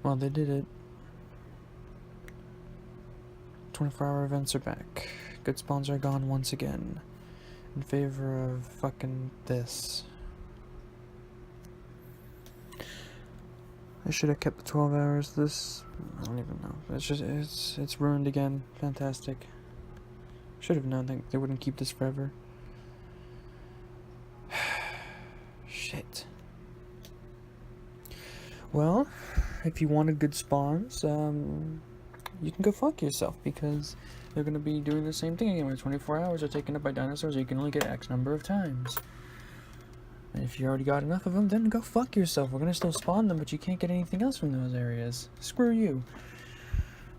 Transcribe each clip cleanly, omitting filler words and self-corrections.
Well, they did it. 24-hour events are back. Good spawns are gone once again. In favor of fucking this. I should have kept the 12 hours. This, I don't even know. It's ruined again. Fantastic. Should have known that they wouldn't keep this forever. Shit. Well, if you wanted good spawns, you can go fuck yourself, because they're going to be doing the same thing again, where 24 hours are taken up by dinosaurs. You can only get X number of times. And if you already got enough of them, then go fuck yourself. We're going to still spawn them, but you can't get anything else from those areas. Screw you.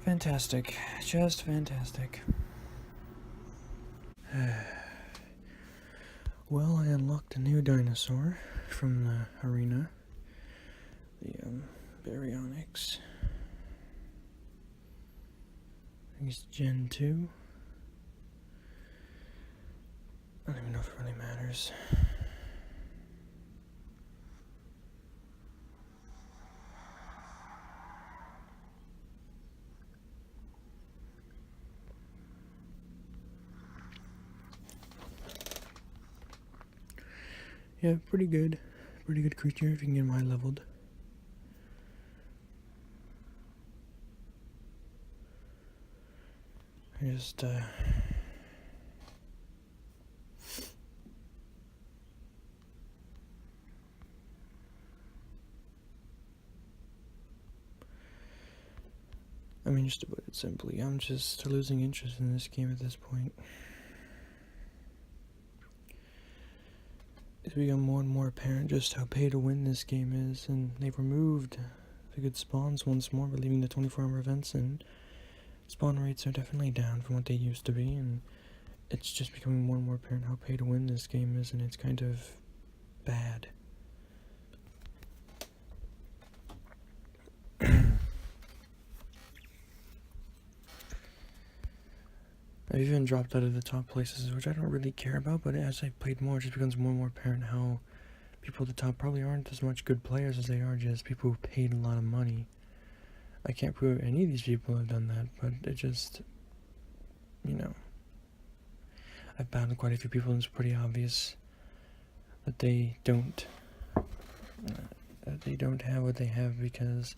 Fantastic. Just fantastic. Well, I unlocked a new dinosaur from the arena. The, Baryonyx. He's Gen 2. I don't even know if it really matters. Yeah, pretty good. Pretty good creature if you can get him high leveled. Just, I mean, just to put it simply, I'm just losing interest in this game at this point. It's become more and more apparent just how pay to win this game is, and they've removed the good spawns once more by leaving the 24-hour events, and spawn rates are definitely down from what they used to be, and it's just becoming more and more apparent how pay to win this game is, and it's kind of bad. I've even dropped out of the top places, which I don't really care about, but as I played more, it just becomes more and more apparent how people at the top probably aren't as much good players as they are just people who paid a lot of money. I can't prove any of these people have done that, but it just, you know, I've battled quite a few people, and it's pretty obvious that they don't have what they have because,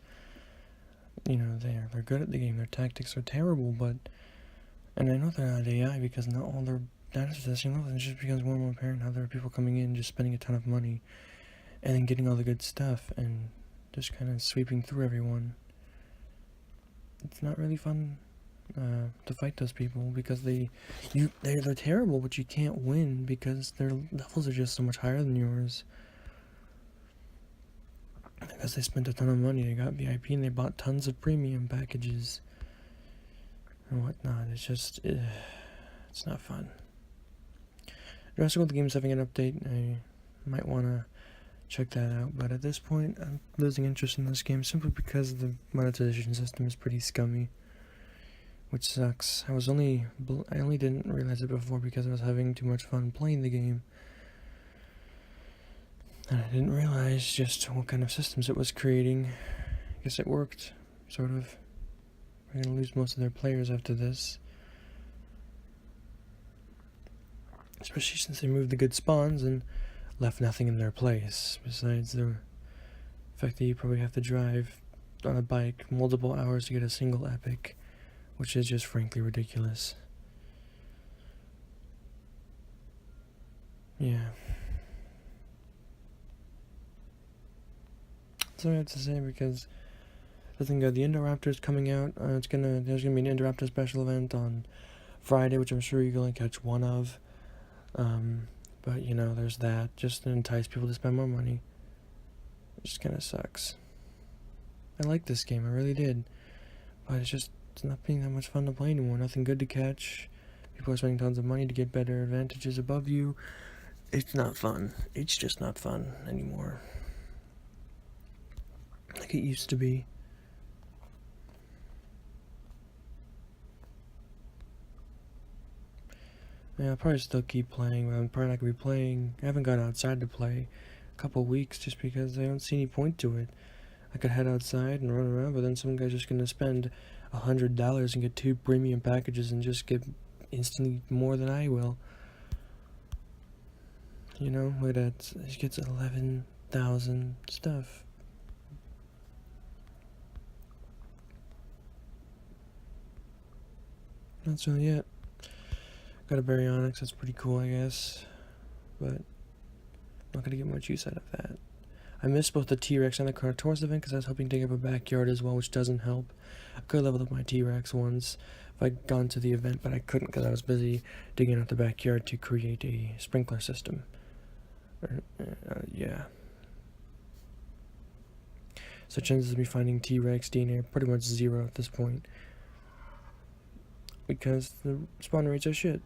you know, they're good at the game. Their tactics are terrible, but, and I know they're not AI because not all their dinosaurs are the same level. It just becomes more and more apparent how there are people coming in just spending a ton of money and then getting all the good stuff and just kind of sweeping through everyone. It's not really fun to fight those people because they're terrible, but you can't win because their levels are just so much higher than yours. Because they spent a ton of money, they got VIP and they bought tons of premium packages and whatnot. It's just, it's not fun. Jurassic the game's having an update. I might want to check that out, but at this point I'm losing interest in this game simply because the monetization system is pretty scummy, which sucks. I only didn't realize it before because I was having too much fun playing the game, and I didn't realize just what kind of systems it was creating. I guess it worked, sort of. We're gonna lose most of their players after this, especially since they moved the good spawns and left nothing in their place, besides the fact that you probably have to drive on a bike multiple hours to get a single epic, which is just frankly ridiculous. Yeah. That's all I have to say, because the thing the Raptor is coming out. There's gonna be an Raptor special event on Friday, which I'm sure you can only catch one of. But you know, there's that, just to entice people to spend more money. It just kind of sucks. I like this game, I really did, but it's not being that much fun to play anymore. Nothing good to catch. People are spending tons of money to get better advantages above you. It's not fun. It's just not fun anymore, like it used to be. Yeah, I'll probably still keep playing, but I'm probably not gonna be playing. I haven't gone outside to play a couple weeks just because I don't see any point to it. I could head outside and run around, but then some guy's just gonna spend $100 and get 2 premium packages and just get instantly more than I will. You know, look at that. He gets 11,000 stuff. That's really it. Got a baryonyx, that's pretty cool, I guess. But I'm not gonna get much use out of that. I missed both the T-Rex and the Carnotaurus event because I was hoping to dig up a backyard as well, which doesn't help. I could level up my T-Rex once if I'd gone to the event, but I couldn't because I was busy digging out the backyard to create a sprinkler system. Yeah. So chances of me finding T-Rex DNA are pretty much 0 at this point. Because the spawn rates are shit.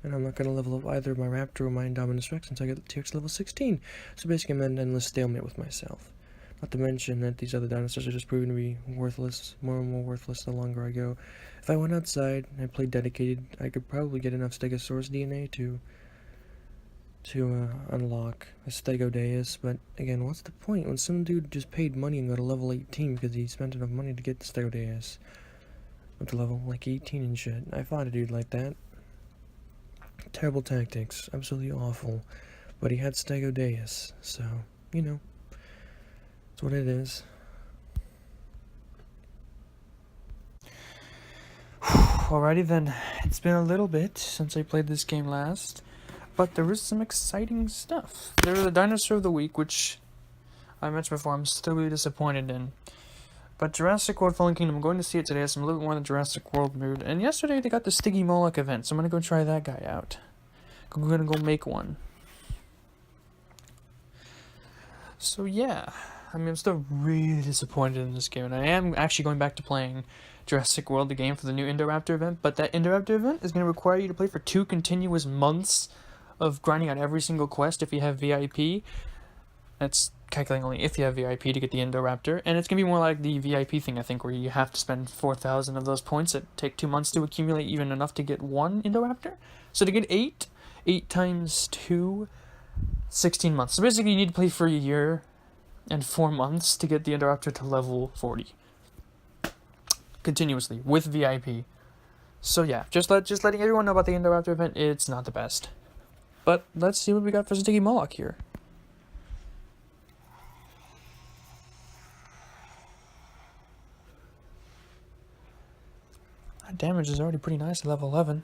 And I'm not going to level up either my Raptor or my Indominus Rex until I get the T-Rex level 16. So basically I'm at an endless stalemate with myself. Not to mention that these other dinosaurs are just proving to be worthless, more and more worthless the longer I go. If I went outside and I played dedicated, I could probably get enough Stegosaurus DNA to unlock a Stegodeus, but again, what's the point when some dude just paid money and got to level 18 because he spent enough money to get the Stegodeus up to level like 18 and shit? I fought a dude like that. Terrible tactics, absolutely awful, but he had Stegodeus, so, you know, that's what it is. Alrighty then, it's been a little bit since I played this game last. But there was some exciting stuff. There was a Dinosaur of the Week, which I mentioned before I'm still really disappointed in. But Jurassic World Fallen Kingdom, I'm going to see it today, so I'm a little bit more in the Jurassic World mood. And yesterday they got the Stiggy Moloch event, so I'm going to go try that guy out. I'm going to go make one. So yeah, I mean, I'm still really disappointed in this game, and I am actually going back to playing Jurassic World, the game, for the new Indoraptor event. But that Indoraptor event is going to require you to play for 2 continuous months of grinding out every single quest if you have VIP. That's calculating only if you have VIP to get the Indoraptor, and it's going to be more like the VIP thing, I think, where you have to spend 4,000 of those points that take 2 months to accumulate even enough to get 1 Indoraptor. So to get 8 times 2, 16 months. So basically you need to play for a year and 4 months to get the Indoraptor to level 40. Continuously, with VIP. So yeah, just letting everyone know about the Indoraptor event, it's not the best. But let's see what we got for Stiggy Moloch here. That damage is already pretty nice at level 11.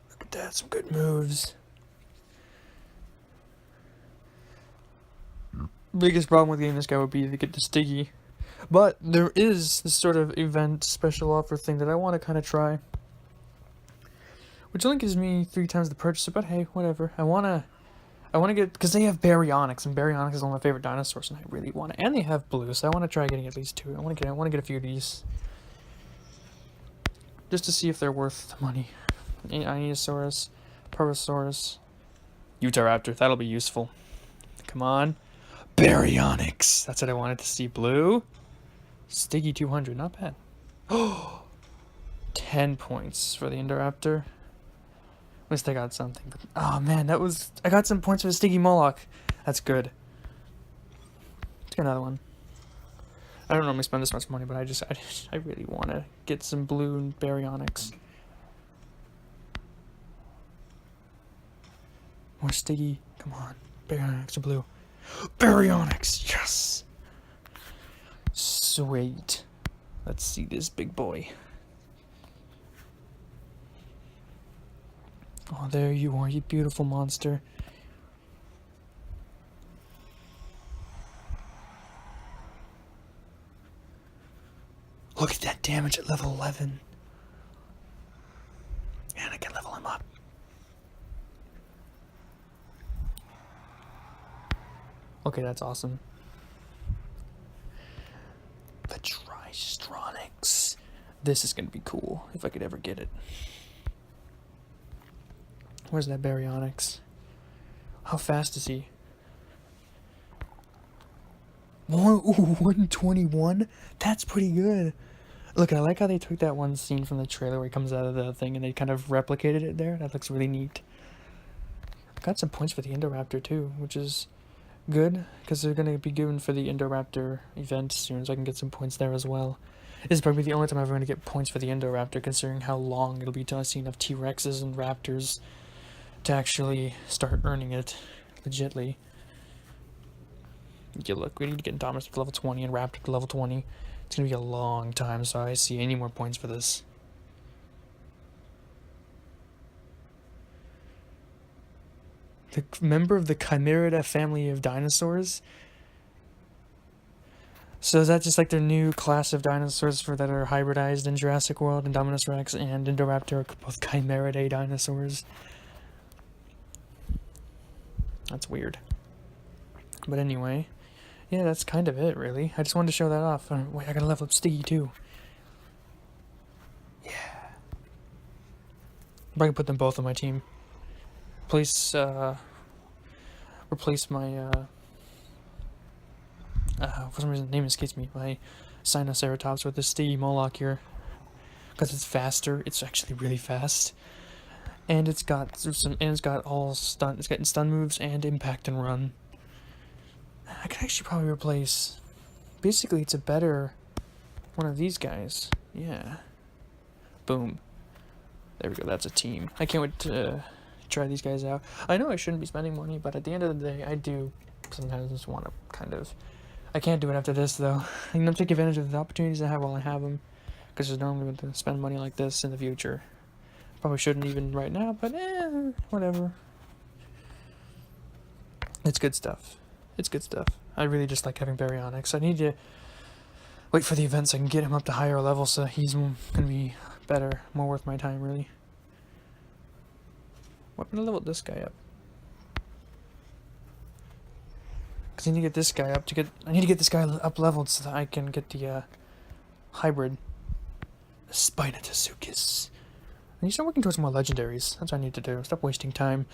Look at that, some good moves. Biggest problem with getting this guy would be to get the Stiggy. But there is this sort of event special offer thing that I want to kind of try, which only gives me 3 times the purchaser, but hey, whatever. I want to get, because they have Baryonyx, and Baryonyx is one of my favorite dinosaurs, and I really want to, and they have blue, so I want to try getting at least 2. I want to get a few of these, just to see if they're worth the money. Iosaurus, Parasaurus, Utahraptor, that'll be useful. Come on. Baryonyx, that's what I wanted to see. Blue. Stiggy 200, not bad. Oh, 10 points for the Indoraptor. At least I got something. But, oh man, I got some points for the Stiggy Moloch. That's good. Let's get another one. I don't normally spend this much money, but I really want to get some blue Baryonyx. More Stiggy. Come on. Baryonyx or blue. Baryonyx, yes! Sweet. Let's see this big boy. Oh, there you are, you beautiful monster. Look at that damage at level 11. And I can level him up. Okay, that's awesome. The Tristronics. This is gonna be cool, if I could ever get it. Where's that Baryonyx? How fast is he? 121? That's pretty good. Look, I like how they took that one scene from the trailer where he comes out of the thing and they kind of replicated it there. That looks really neat. Got some points for the Indoraptor too, which is good because they're going to be given for the Indoraptor event soon, so I can get some points there as well. This is probably the only time I'm ever going to get points for the Indoraptor, considering how long it'll be till I see enough T-Rexes and Raptors to actually start earning it legitly. Yeah, look, we need to get Indominus to level 20 and Raptor to level 20. It's going to be a long time, so I see any more points for this. The member of the Chimeridae family of dinosaurs. So is that just like their new class of dinosaurs that are hybridized in Jurassic World? Indominus Rex and Indoraptor are both Chimeridae dinosaurs. That's weird. But anyway, yeah, that's kind of it, really. I just wanted to show that off. Wait, I gotta level up Stiggy, too. Yeah. If I can put them both on my team. Please, replace my, for some reason the name escapes me, my Sinoceratops with this Stiggy Moloch here. Because it's faster, it's actually really fast. And it's got stun moves and impact and run. I could actually probably replace, basically it's a better one of these guys. Yeah. Boom. There we go, that's a team. I can't wait to try these guys out. I know I shouldn't be spending money, but at the end of the day, I do sometimes just want to kind of... I can't do it after this, though. I'm going to take advantage of the opportunities I have while I have them, because there's normally going to spend money like this in the future. Probably shouldn't even right now, but whatever. It's good stuff. It's good stuff. I really just like having Baryonyx. I need to wait for the events so I can get him up to higher levels, so he's going to be better, more worth my time, really. What am I going to level this guy up? Because I need to get this guy up to get... I need to get this guy up leveled so that I can get the hybrid Spinotosuchus. I need to start working towards more legendaries. That's what I need to do. Stop wasting time.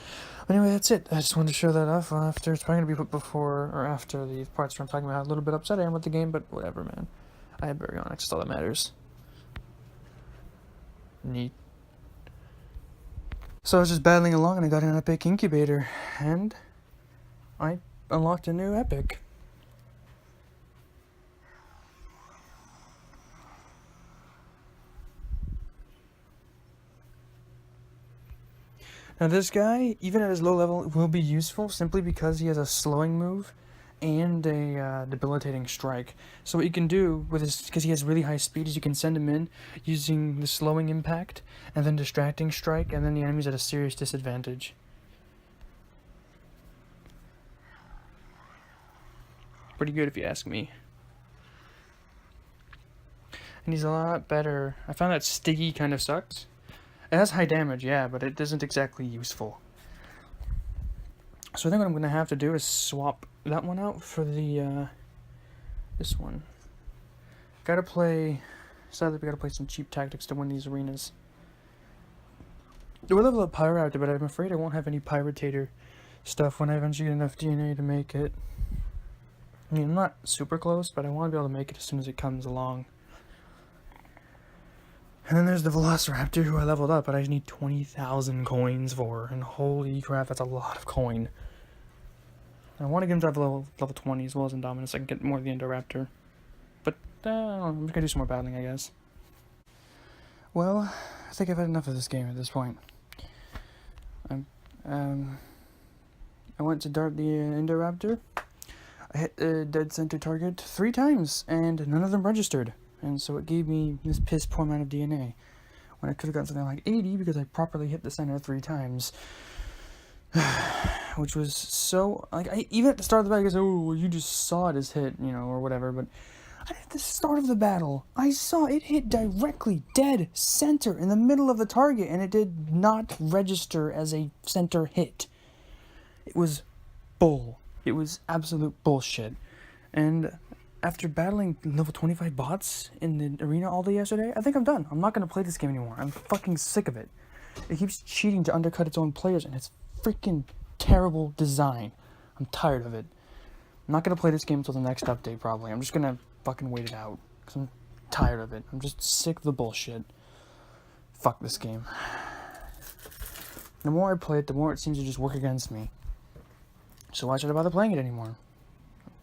Anyway, that's it. I just wanted to show that off after. It's probably going to be put before or after the parts where I'm talking about how a little bit upset I am with the game, but whatever, man. I have Baryonyx. That's all that matters. Neat. So I was just battling along and I got an epic incubator, and I unlocked a new epic. Now this guy, even at his low level, will be useful simply because he has a slowing move and a debilitating strike. So what you can do with his, because he has really high speed, is you can send him in using the slowing impact and then distracting strike, and then the enemy's at a serious disadvantage. Pretty good if you ask me. And he's a lot better. I found that Stiggy kind of sucks. It has high damage, yeah, but it isn't exactly useful. So I think what I'm going to have to do is swap that one out for the, this one. Sadly, we gotta play some cheap tactics to win these arenas. We'll level up Pyroraptor, but I'm afraid I won't have any Pyritator stuff when I eventually get enough DNA to make it. I mean, I'm not super close, but I want to be able to make it as soon as it comes along. And then there's the Velociraptor, who I leveled up, but I just need 20,000 coins for, and holy crap, that's a lot of coin. I want to get him to level 20 as well as Indominus, so I can get more of the Indoraptor. But, I'm just gonna do some more battling, I guess. Well, I think I've had enough of this game at this point. I went to dart the Indoraptor. I hit the dead center target 3 times, and none of them registered. And so it gave me this piss poor amount of DNA, when I could have gotten something like 80 because I properly hit the center 3 times. Which was so, like, even at the start of the battle, I guess, oh, well, you just saw it as hit, you know, or whatever, but at the start of the battle, I saw it hit directly, dead center, in the middle of the target, and it did not register as a center hit. It was bull. It was absolute bullshit. And after battling level 25 bots in the arena all day yesterday, I think I'm done. I'm not going to play this game anymore. I'm fucking sick of it. It keeps cheating to undercut its own players, and it's freaking terrible design. I'm tired of it. I'm not going to play this game until the next update, probably. I'm just going to fucking wait it out. Because I'm tired of it. I'm just sick of the bullshit. Fuck this game. The more I play it, the more it seems to just work against me. So why should I bother playing it anymore?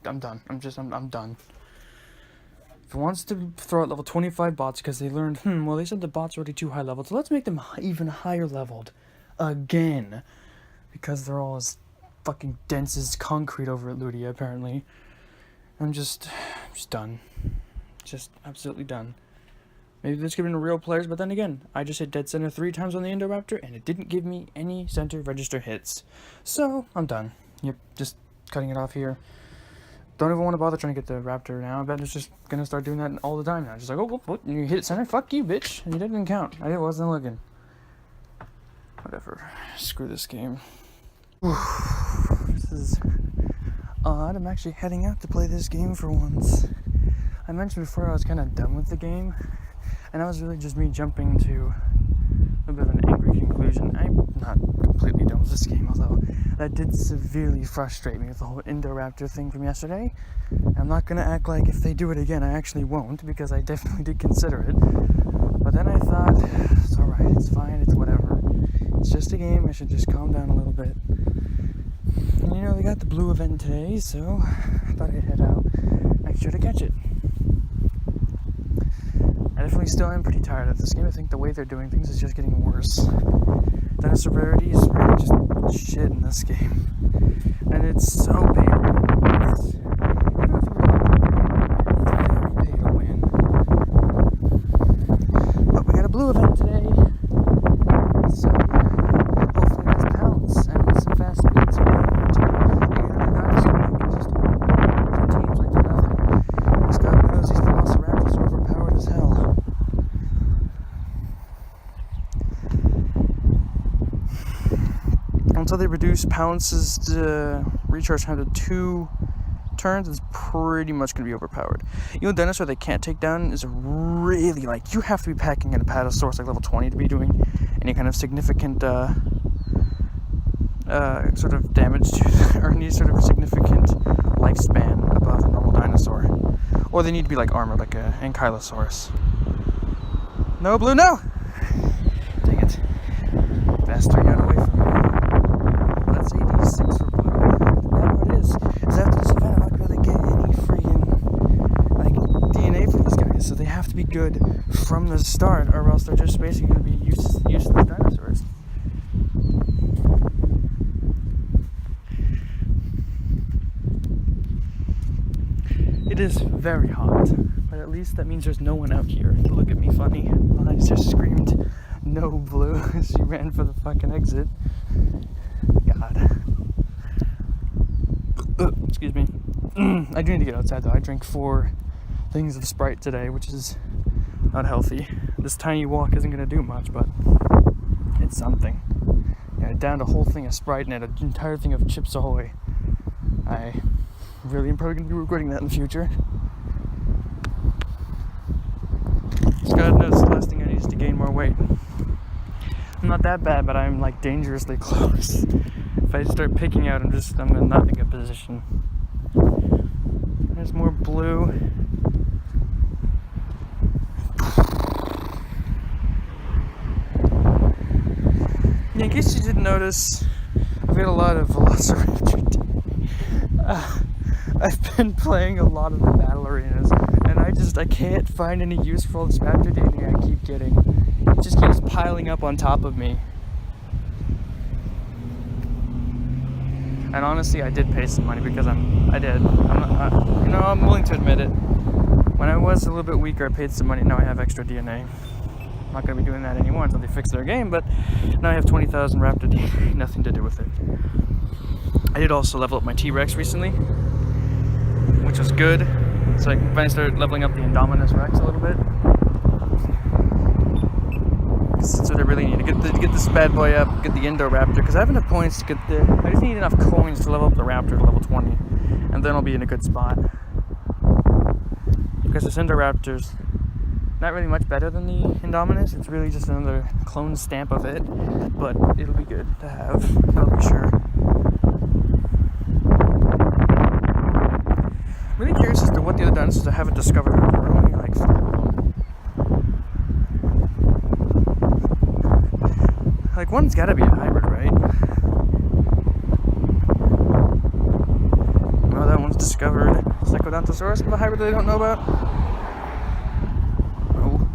I'm done. I'm done. If it wants to throw out level 25 bots because they learned, well, they said the bots are already too high leveled, so let's make them even higher leveled. Again. Because they're all as fucking dense as concrete over at Ludia, apparently. I'm just done. Just absolutely done. Maybe this could have been real players, but then again, I just hit dead center 3 times on the Indoraptor, and it didn't give me any center register hits. So, I'm done. Yep, just cutting it off here. Don't even want to bother trying to get the Raptor now. I bet it's just gonna start doing that all the time now. Just like, oh, what? You hit it center? Fuck you, bitch. And you didn't count. I wasn't looking. Whatever. Screw this game. This is odd. I'm actually heading out to play this game for once. I mentioned before I was kind of done with the game, and that was really just me jumping to a bit of an angry conclusion. I'm not completely done with this game, although that did severely frustrate me with the whole Indoraptor thing from yesterday. I'm not going to act like if they do it again, I actually won't, because I definitely did consider it. But then I thought, it's alright, it's fine, it's whatever. It's just a game, I should just calm down a little bit. And you know, they got the blue event today, so I thought I'd head out, make sure to catch it. I definitely still am pretty tired of this game. I think the way they're doing things is just getting worse. Dinosaur rarity is really just shit in this game. And it's so painful. It's very pay to win. But we got a blue event today. So yeah, hopefully that's pounce and some fast speeds. Teams like they're nothing. Because God knows these velociraptors are overpowered as hell. Until they reduce Pounce's recharge time to 2 turns, it's pretty much going to be overpowered. You know, Dinosaur they can't take down is really, like, you have to be packing an Apatosaurus like level 20 to be doing any kind of significant sort of damage to, or any sort of significant lifespan above a normal dinosaur. Or they need to be like armored, like a Ankylosaurus. No, blue, no! Dang it. Bastard got away from me. That's 86 for blue. The bad part is after this event, I'm not going to get any freaking, like, DNA for these guys. So they have to be good from the start, or else they're just basically going to be useless dinosaurs. It is very hot, but at least that means there's no one out here to look at me funny. I just screamed, no, blue, as she ran for the fucking exit. God. Excuse me. I do need to get outside though. I drank 4 things of Sprite today, which is not healthy. This tiny walk isn't going to do much, but it's something. Yeah, I downed a whole thing of Sprite and had an entire thing of Chips Ahoy. I really am probably going to be regretting that in the future. Just God knows the last thing I need is to gain more weight. I'm not that bad, but I'm like dangerously close. If I start picking out, I'm in not in a good position. There's more blue. Yeah, in case you didn't notice, I've got a lot of Velociraptor. I've been playing a lot of the battle arenas, and I can't find any use for all this Raptor DNA I keep getting. It just keeps piling up on top of me. And honestly, I did pay some money because I'm willing to admit it. When I was a little bit weaker, I paid some money. Now I have extra DNA. I'm not going to be doing that anymore until they fix their game, but now I have 20,000 Raptor DNA. Nothing to do with it. I did also level up my T-Rex recently, which was good. So I finally started leveling up the Indominus Rex a little bit. That's what I really need to get this bad boy up, get the Indoraptor, because I have enough points to get I just need enough coins to level up the Raptor to level 20, and then I'll be in a good spot. Because this Indoraptor's not really much better than the Indominus. It's really just another clone stamp of it, but it'll be good to have, I'll be sure. dinosaurs I haven't discovered. There are only like 5 of them. Like, one's gotta be a hybrid, right? No, that one's discovered. Psychodontosaurus have a hybrid they don't know about? No.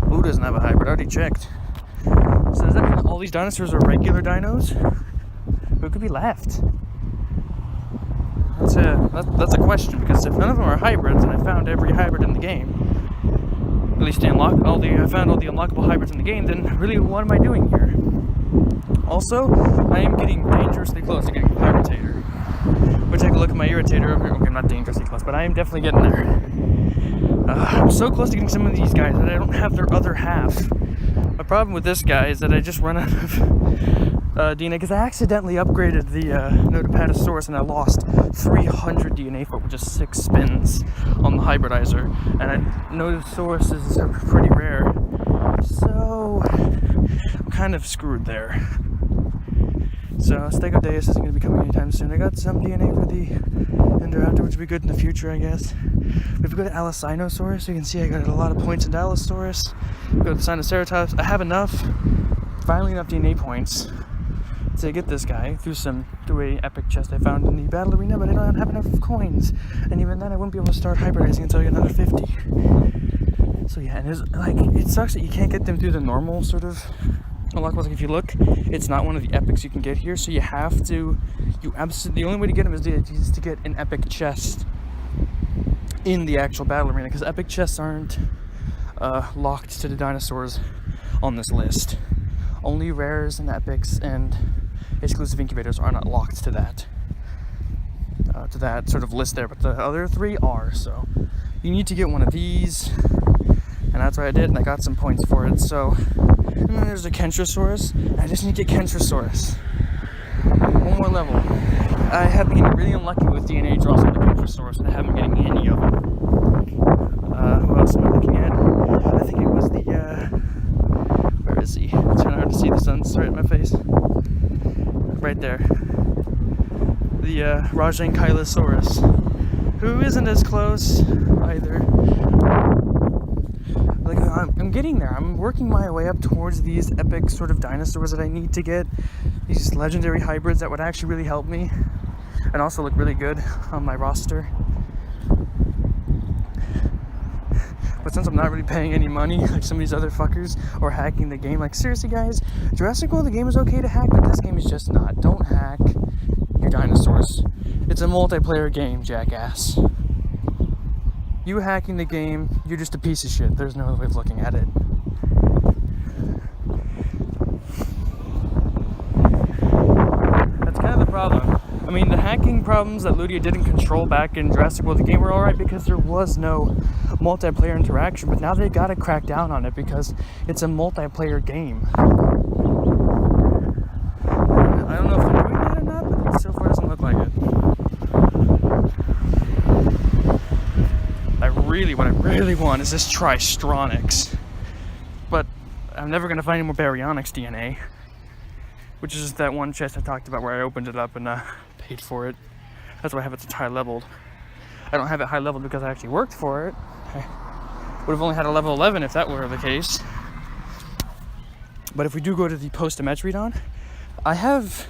Blue doesn't have a hybrid, I already checked. So does that mean all these dinosaurs are regular dinos? Who could be left? That's a question, because if none of them are hybrids, and I found every hybrid in the game, at least I found all the unlockable hybrids in the game, then really what am I doing here? Also, I am getting dangerously close to getting a Irritator. Which I can look at my Irritator. Okay, I'm not dangerously close, but I am definitely getting there. I'm so close to getting some of these guys that I don't have their other half. My problem with this guy is that I just run out of DNA, because I accidentally upgraded the Notapatosaurus and I lost 300 DNA for it with just 6 spins on the hybridizer. And Notapatosauruses are pretty rare, so I'm kind of screwed there. So Stegodeus isn't going to be coming anytime soon. I got some DNA for the Indoraptor, which will be good in the future, I guess. If we go to Allosaurus, you can see I got a lot of points into Allosaurus. Go to Sinoceratops. I have finally enough DNA points to get this guy through a epic chest I found in the battle arena, but I don't have enough coins. And even then, I wouldn't be able to start hybridizing until I get another 50. So yeah, and it sucks that you can't get them through the normal sort of unlockables. Like, if you look, it's not one of the epics you can get here, so you have to, the only way to get them is to get an epic chest in the actual battle arena, because epic chests aren't locked to the dinosaurs on this list. Only rares and epics and exclusive incubators are not locked to that sort of list there, but the other 3 are. So you need to get one of these, and that's what I did, and I got some points for it. So, and then there's a Kentrosaurus, and I just need to get Kentrosaurus. One more level. I have been getting really unlucky with DNA draws on the Kentrosaurus, and I haven't been getting any of them. Who else am I looking at? I think it was the, where is he? It's kind of hard to see, the sun's right in my face. Right there. The Rajankailosaurus, who isn't as close either. Like, I'm getting there. I'm working my way up towards these epic sort of dinosaurs that I need to get. These legendary hybrids that would actually really help me and also look really good on my roster. But since I'm not really paying any money like some of these other fuckers, or hacking the game, like, seriously guys, Jurassic World, the game is okay to hack, but this game is just not. Don't hack your dinosaurs. It's a multiplayer game, jackass. You hacking the game, you're just a piece of shit. There's no other way of looking at it. That's kind of the problem. I mean, the hacking problems that Ludia didn't control back in Jurassic World, the game, were alright because there was no multiplayer interaction, but now they gotta crack down on it because it's a multiplayer game. I don't know if they're doing that or not, but so far it doesn't look like it. What I really want is this Tristronics, but I'm never gonna find any more Baryonyx DNA, which is just that one chest I talked about where I opened it up and paid for it. That's why I have it such high leveled. I don't have it high leveled because I actually worked for it. I would have only had a level 11 if that were the case. But if we do go to the Post-Dimetrodon, I have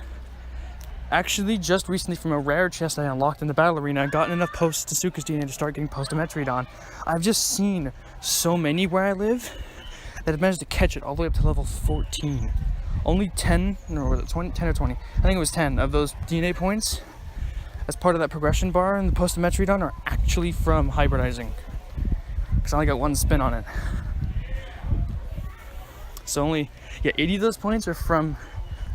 actually just recently, from a rare chest I unlocked in the battle arena, gotten enough Post-Tsuka's DNA to start getting Post-Dimetrodon. I've just seen so many where I live that I've managed to catch it all the way up to level 14. Only 10, or was it 20, 10 or 20? I think it was 10 of those DNA points as part of that progression bar in the Post-Dimetrodon are actually from hybridizing, because I only got 1 spin on it. So only, 80 of those points are from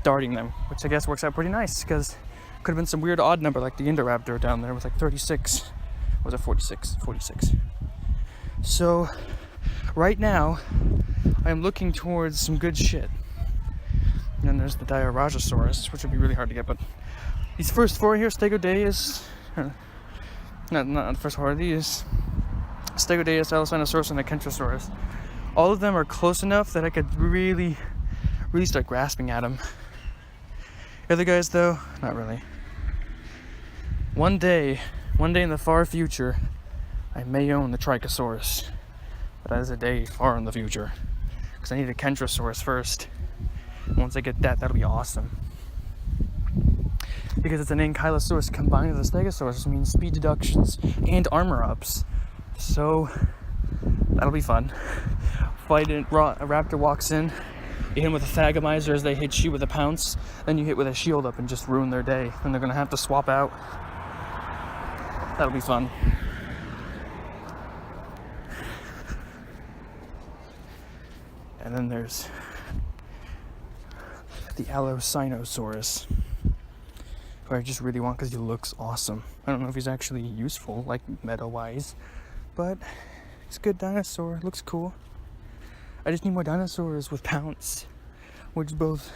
darting them, which I guess works out pretty nice, because it could have been some weird odd number like the Indoraptor down there with like 36. Or was it 46? 46. So right now I am looking towards some good shit. And then there's the Diarajasaurus, which would be really hard to get, but these first 4 here, Stegodeus, not the first 4, these Stegodeus, Allosaurus, and the Kentrosaurus, all of them are close enough that I could really start grasping at them. The other guys, though, not really. One day in the far future, I may own the Trichosaurus, but that is a day far in the future. Because I need a Kentrosaurus first. And once I get that, that'll be awesome. Because it's an Ankylosaurus combined with a Stegosaurus, which means speed deductions and armor ups. So, that'll be fun. Fight it, a raptor walks in, you hit him with a Thagomizer as they hit you with a pounce, then you hit with a shield up and just ruin their day. Then they're gonna have to swap out. That'll be fun. And then there's the Allosinosaurus, who I just really want because he looks awesome. I don't know if he's actually useful, like meta-wise, but he's a good dinosaur. Looks cool. I just need more dinosaurs with pounce, which both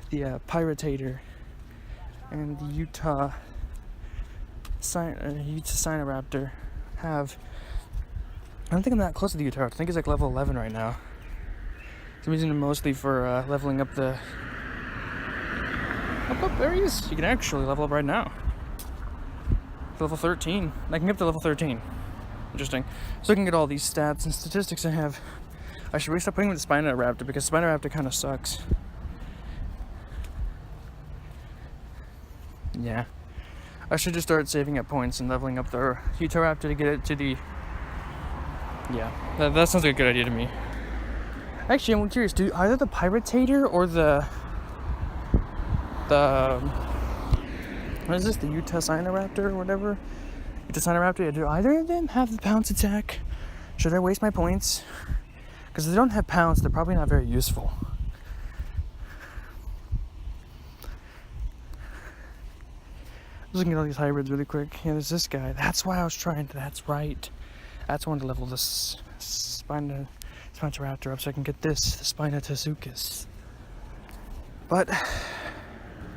the Piratator and the Utah Sinoraptor have. I don't think I'm that close to the Utah. I think he's like level 11 right now. So I'm using him mostly for leveling up the... Up, there he is. You can actually level up right now. Level 13. I can get up to level 13. Interesting. So I can get all these stats and statistics I have. I should really stop putting him with the Spinoraptor because Spinoraptor kind of sucks. Yeah. I should just start saving up points and leveling up the Utahraptor to get it to the... Yeah, that sounds like a good idea to me. Actually, I'm curious, do either the Piratator or the what is this, the Utah Sinoraptor or whatever? Utah Sinoraptor, do either of them have the pounce attack? Should I waste my points? Because if they don't have pounce, they're probably not very useful. Just looking at all these hybrids really quick. Yeah, there's this guy. That's why I was trying to, that's right. That's one to level this Spinosaurus up so I can get this, the Spinotosuchus. But,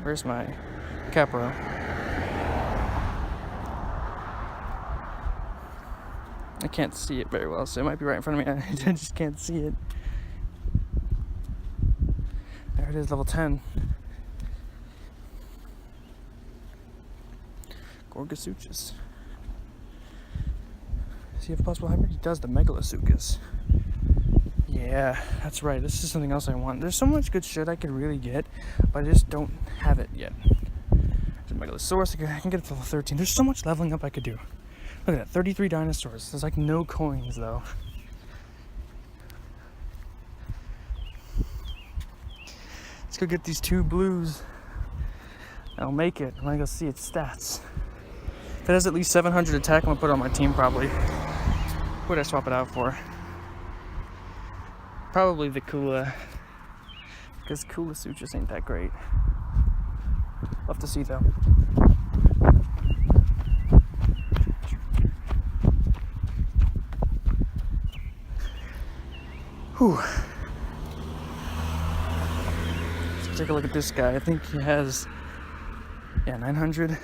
where's my Capro? I can't see it very well, so it might be right in front of me. I just can't see it. There it is, level 10. Gorgosuchus. Does he have a possible hybrid? He does, the Megalasuchus. Yeah, that's right. This is something else I want. There's so much good shit I could really get, but I just don't have it yet. There's a Megalosaurus. I can get it to level 13. There's so much leveling up I could do. Look at that, 33 dinosaurs. There's like no coins though. Let's go get these 2 blues. I'll make it. I'm gonna go see its stats. If it has at least 700 attack, I'm gonna put it on my team probably. What would I swap it out for? Probably the Kula. Because Kulasuchus just ain't that great. We'll have to see though. Whew. Let's take a look at this guy. I think he has, 900.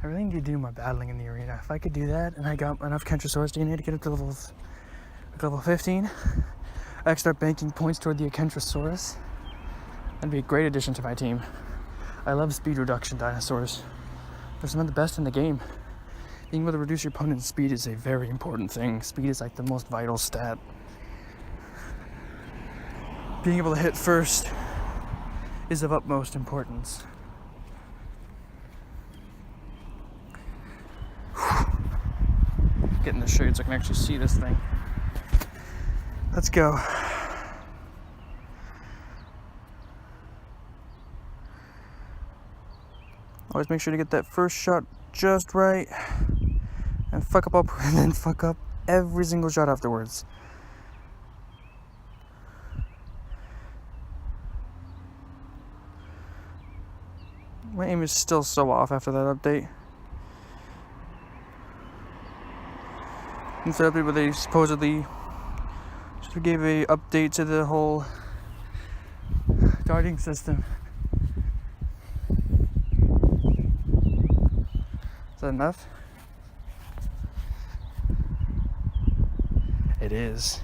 I really need to do my battling in the arena. If I could do that, and I got enough Kentrosaurus DNA to get up to level 15, I could start banking points toward the Kentrosaurus. That'd be a great addition to my team. I love speed reduction dinosaurs. They're some of the best in the game. Being able to reduce your opponent's speed is a very important thing. Speed is like the most vital stat. Being able to hit first is of utmost importance. Get in the shade so I can actually see this thing. Let's go. Always make sure to get that first shot just right, and then fuck up every single shot afterwards. My aim is still so off after that update. It's an update where they supposedly just gave a update to the whole darting system. that enough? It is.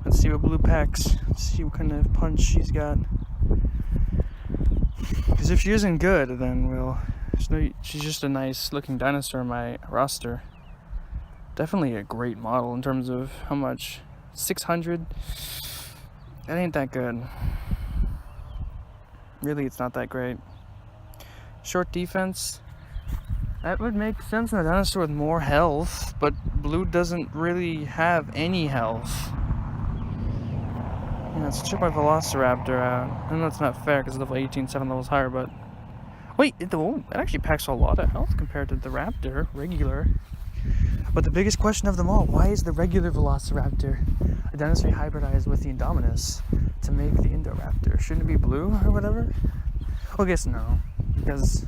Let's see what Blue packs. Let's see what kind of punch she's got. Because if she isn't good, then she's just a nice looking dinosaur in my roster. Definitely a great model in terms of how much. 600. That ain't that good. Really, it's not that great. Short defense. That would make sense in a dinosaur with more health, but Blue doesn't really have any health. Yeah, let's check my Velociraptor out. I know it's not fair because it's level 18, 7 levels higher, but... Wait, it actually packs a lot of health compared to the Raptor, regular. But the biggest question of them all, why is the regular Velociraptor a dinosaur hybridized with the Indominus to make the Indoraptor? Shouldn't it be Blue or whatever? Well, I guess no, because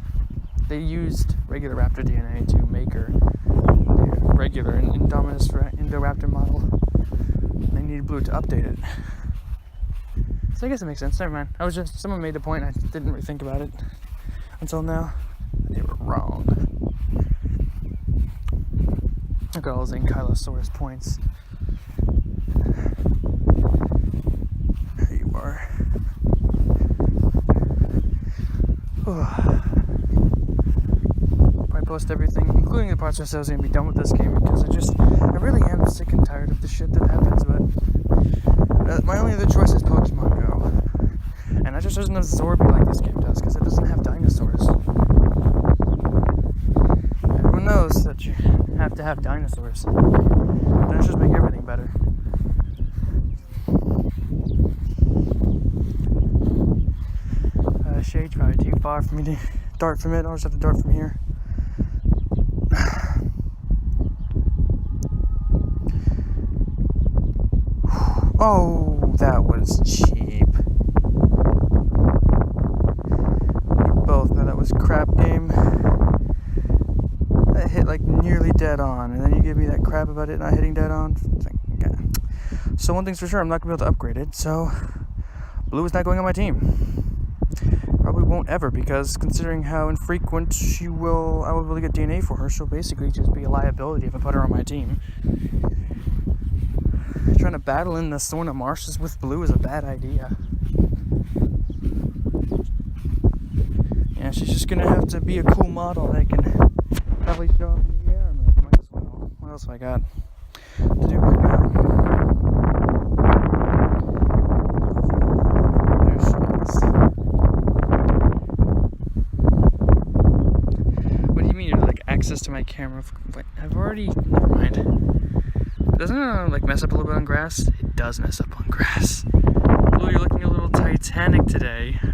they used regular Raptor DNA to make her the regular Indominus Indoraptor model. They needed Blue to update it. So I guess it makes sense. Never mind. Someone made the point. I didn't really think about it until now. They were wrong. Look at all those Ankylosaurus points. There you are. Probably post everything, including the parts where I said I was going to be done with this game, because I really am sick and tired of the shit that happens, but my only other choice is Pokemon Go. And that just doesn't absorb me like this game does, because it doesn't have dinosaurs. Everyone knows that you have to have dinosaurs. Dinosaurs make everything better. Shade's probably too far for me to dart from it. I'll just have to dart from here. Oh, that was cheap. We both know that was crap game. That hit like nearly dead on, and then you give me that crap about it not hitting dead on. So one thing's for sure, I'm not gonna be able to upgrade it. So Blue is not going on my team. Probably won't ever, because considering how infrequent I will really get DNA for her, she'll basically just be a liability if I put her on my team. Trying to battle in the Sorna marshes with Blue is a bad idea. Yeah, she's just gonna have to be a cool model that can probably show up in the air. Might as well. What else have I got to do right now? There she is. What do you mean, like access to my camera? Wait, I've already. Never mind. Doesn't it like mess up a little bit on grass? It does mess up on grass. Blue, you're looking a little Titanic today. You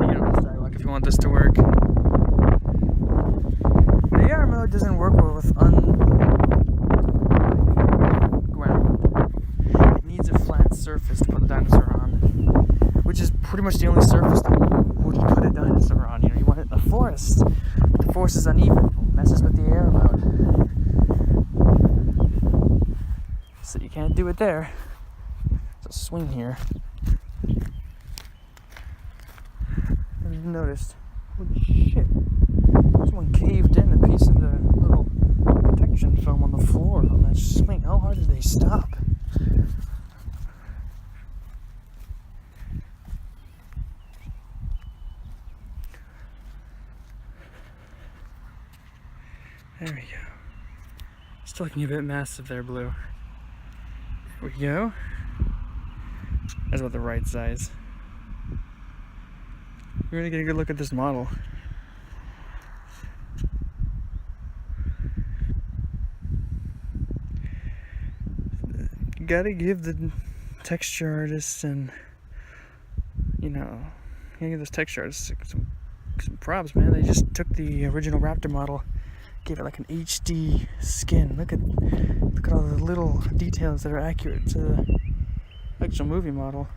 know, sidewalk if you want this to work. The AR mode doesn't work well with ground. It needs a flat surface to put the dinosaur on, which is pretty much the only surface that you would put a dinosaur on. You know, you want it in a forest. But the forest is uneven. Messes with the air mode. So you can't do it there. There's a swing here. I haven't even noticed. Holy shit. Someone caved in a piece of the little protection film on the floor on that swing. How hard did they stop? There we go. Still looking a bit massive there, Blue. There we go. That's about the right size. We're gonna get a good look at this model. You gotta give the texture artists and, you know, give those texture artists some props, man. They just took the original Raptor model, gave it like an HD skin. Look at all the little details that are accurate to the actual movie model.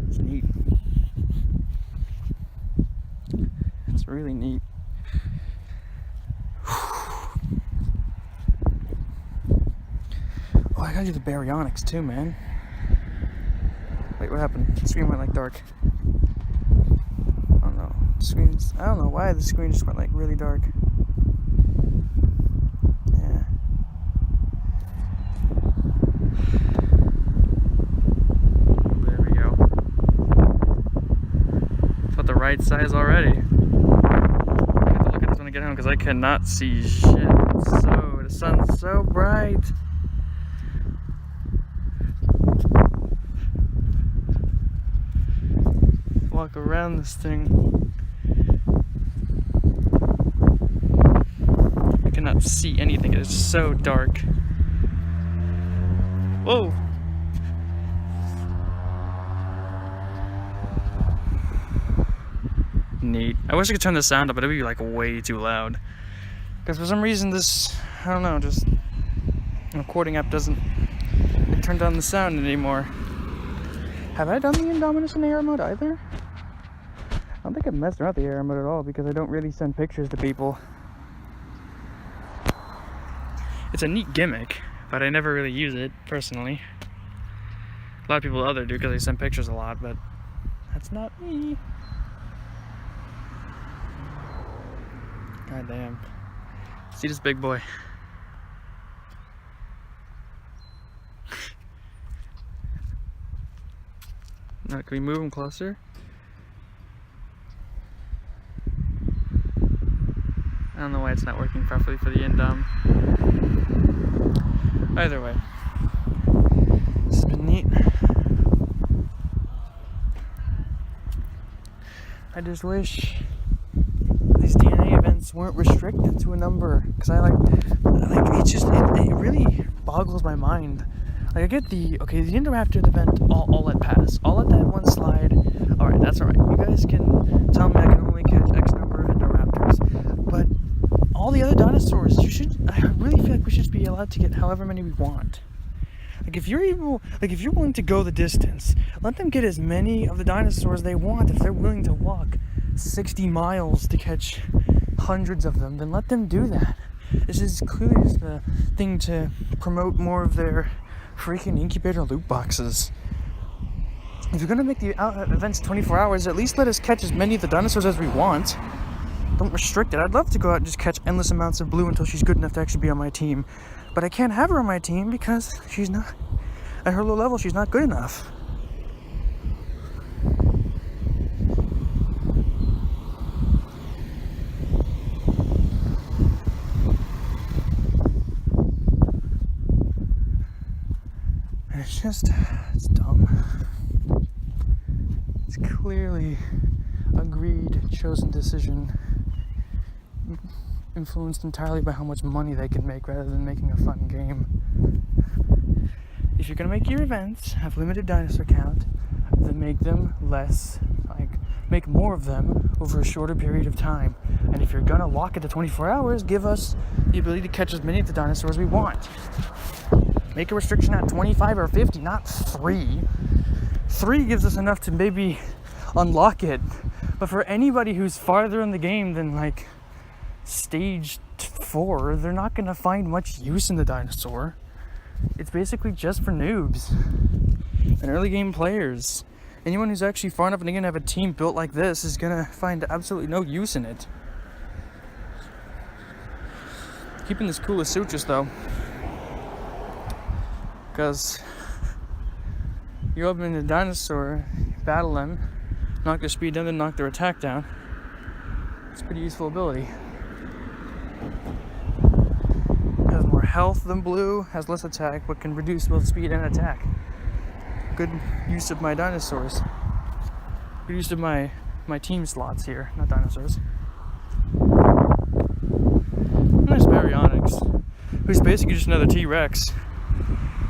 It's neat. It's really neat. Oh, I gotta do the baryonyx too, man. Wait, what happened? The screen went like dark. Screen's, I don't know why the screen just went like really dark. Yeah. There we go. It's about the right size already. I have to look at this when I get home because I cannot see shit. The sun's so bright. Walk around this thing. I cannot see anything. It is so dark. Whoa! Neat. I wish I could turn the sound up, but it'd be like way too loud. Because for some reason this, I don't know, just recording app doesn't turn down the sound anymore. Have I done the Indominus in AR mode either? I don't think I've messed around with the AR mode at all because I don't really send pictures to people. It's a neat gimmick, but I never really use it personally. A lot of people do because they send pictures a lot, but that's not me. God damn. See this big boy. Now, can we move him closer? I don't know why it's not working properly for the Indom. Either way, this has been neat. I just wish these DNA events weren't restricted to a number, because I like it really boggles my mind. Like I get the Indoraptor event, all let pass, all let that one slide. All right, that's all right. You guys can tell me I can only catch X number of Indoraptors, but all the other dinosaurs, I really feel like we should be allowed to get however many we want. Like if you're willing to go the distance, let them get as many of the dinosaurs they want. If they're willing to walk 60 miles to catch hundreds of them, then let them do that. This is clearly just the thing to promote more of their freaking incubator loot boxes. If you're gonna make the events 24 hours, at least let us catch as many of the dinosaurs as we want. Don't restrict it. I'd love to go out and just catch endless amounts of Blue until she's good enough to actually be on my team. But I can't have her on my team because she's not, at her low level, she's not good enough. And it's dumb. It's clearly a greed chosen decision, influenced entirely by how much money they can make rather than making a fun game. If you're gonna make your events have limited dinosaur count, then make them less, make more of them over a shorter period of time. And if you're gonna lock it to 24 hours, give us the ability to catch as many of the dinosaurs we want. Make a restriction at 25 or 50, not 3. 3 gives us enough to maybe unlock it. But for anybody who's farther in the game than stage 4, they're not gonna find much use in the dinosaur. It's basically just for noobs and early game players. Anyone who's actually far enough and gonna have a team built like this is gonna find absolutely no use in it. Keeping this cool as sutures though, because you open a dinosaur, battle them, knock their speed down, then knock their attack down. It's a pretty useful ability. Has more health than Blue, has less attack, but can reduce both speed and attack. Good use of my dinosaurs. Good use of my team slots here, not dinosaurs. And there's Baryonyx, who's basically just another T-Rex.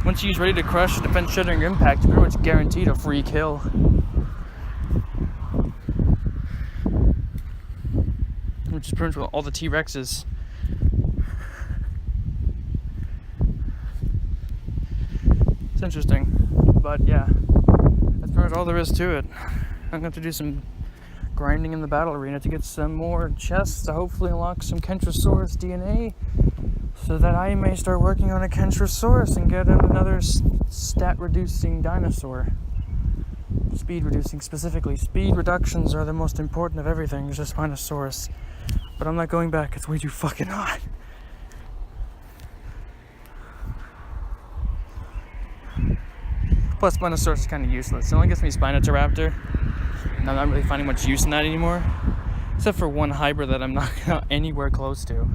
Once he's ready to crush a defense shattering impact, you're pretty much guaranteed a free kill. Which is pretty much all the T-Rexes. It's interesting, but yeah, that's pretty much all there is to it. I'm going to have to do some grinding in the battle arena to get some more chests to hopefully unlock some Kentrosaurus DNA, so that I may start working on a Kentrosaurus and get another stat-reducing dinosaur. Speed reducing, specifically. Speed reductions are the most important of everything. It's just Spinosaurus. But I'm not going back. It's way too fucking hot. Plus, Spinosaurus is kind of useless. It only gets me Spinotoraptor, and I'm not really finding much use in that anymore. Except for one hybrid that I'm not anywhere close to.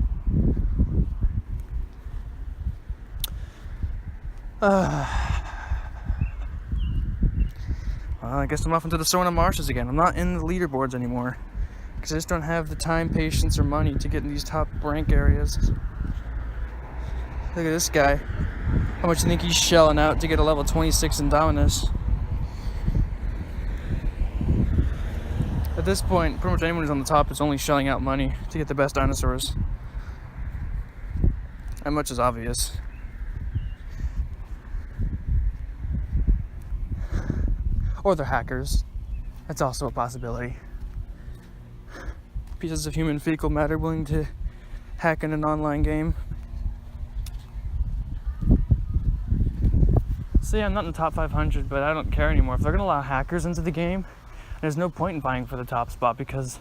Well, I guess I'm off into the Sorna Marshes again. I'm not in the leaderboards anymore. Because I just don't have the time, patience, or money to get in these top rank areas. Look at this guy. How much do you think he's shelling out to get a level 26 Indominus? At this point, pretty much anyone who's on the top is only shelling out money to get the best dinosaurs. That much is obvious. Or they're hackers. That's also a possibility. Pieces of human fecal matter willing to hack in an online game. So yeah, I'm not in the top 500, but I don't care anymore. If they're gonna allow hackers into the game, there's no point in vying for the top spot because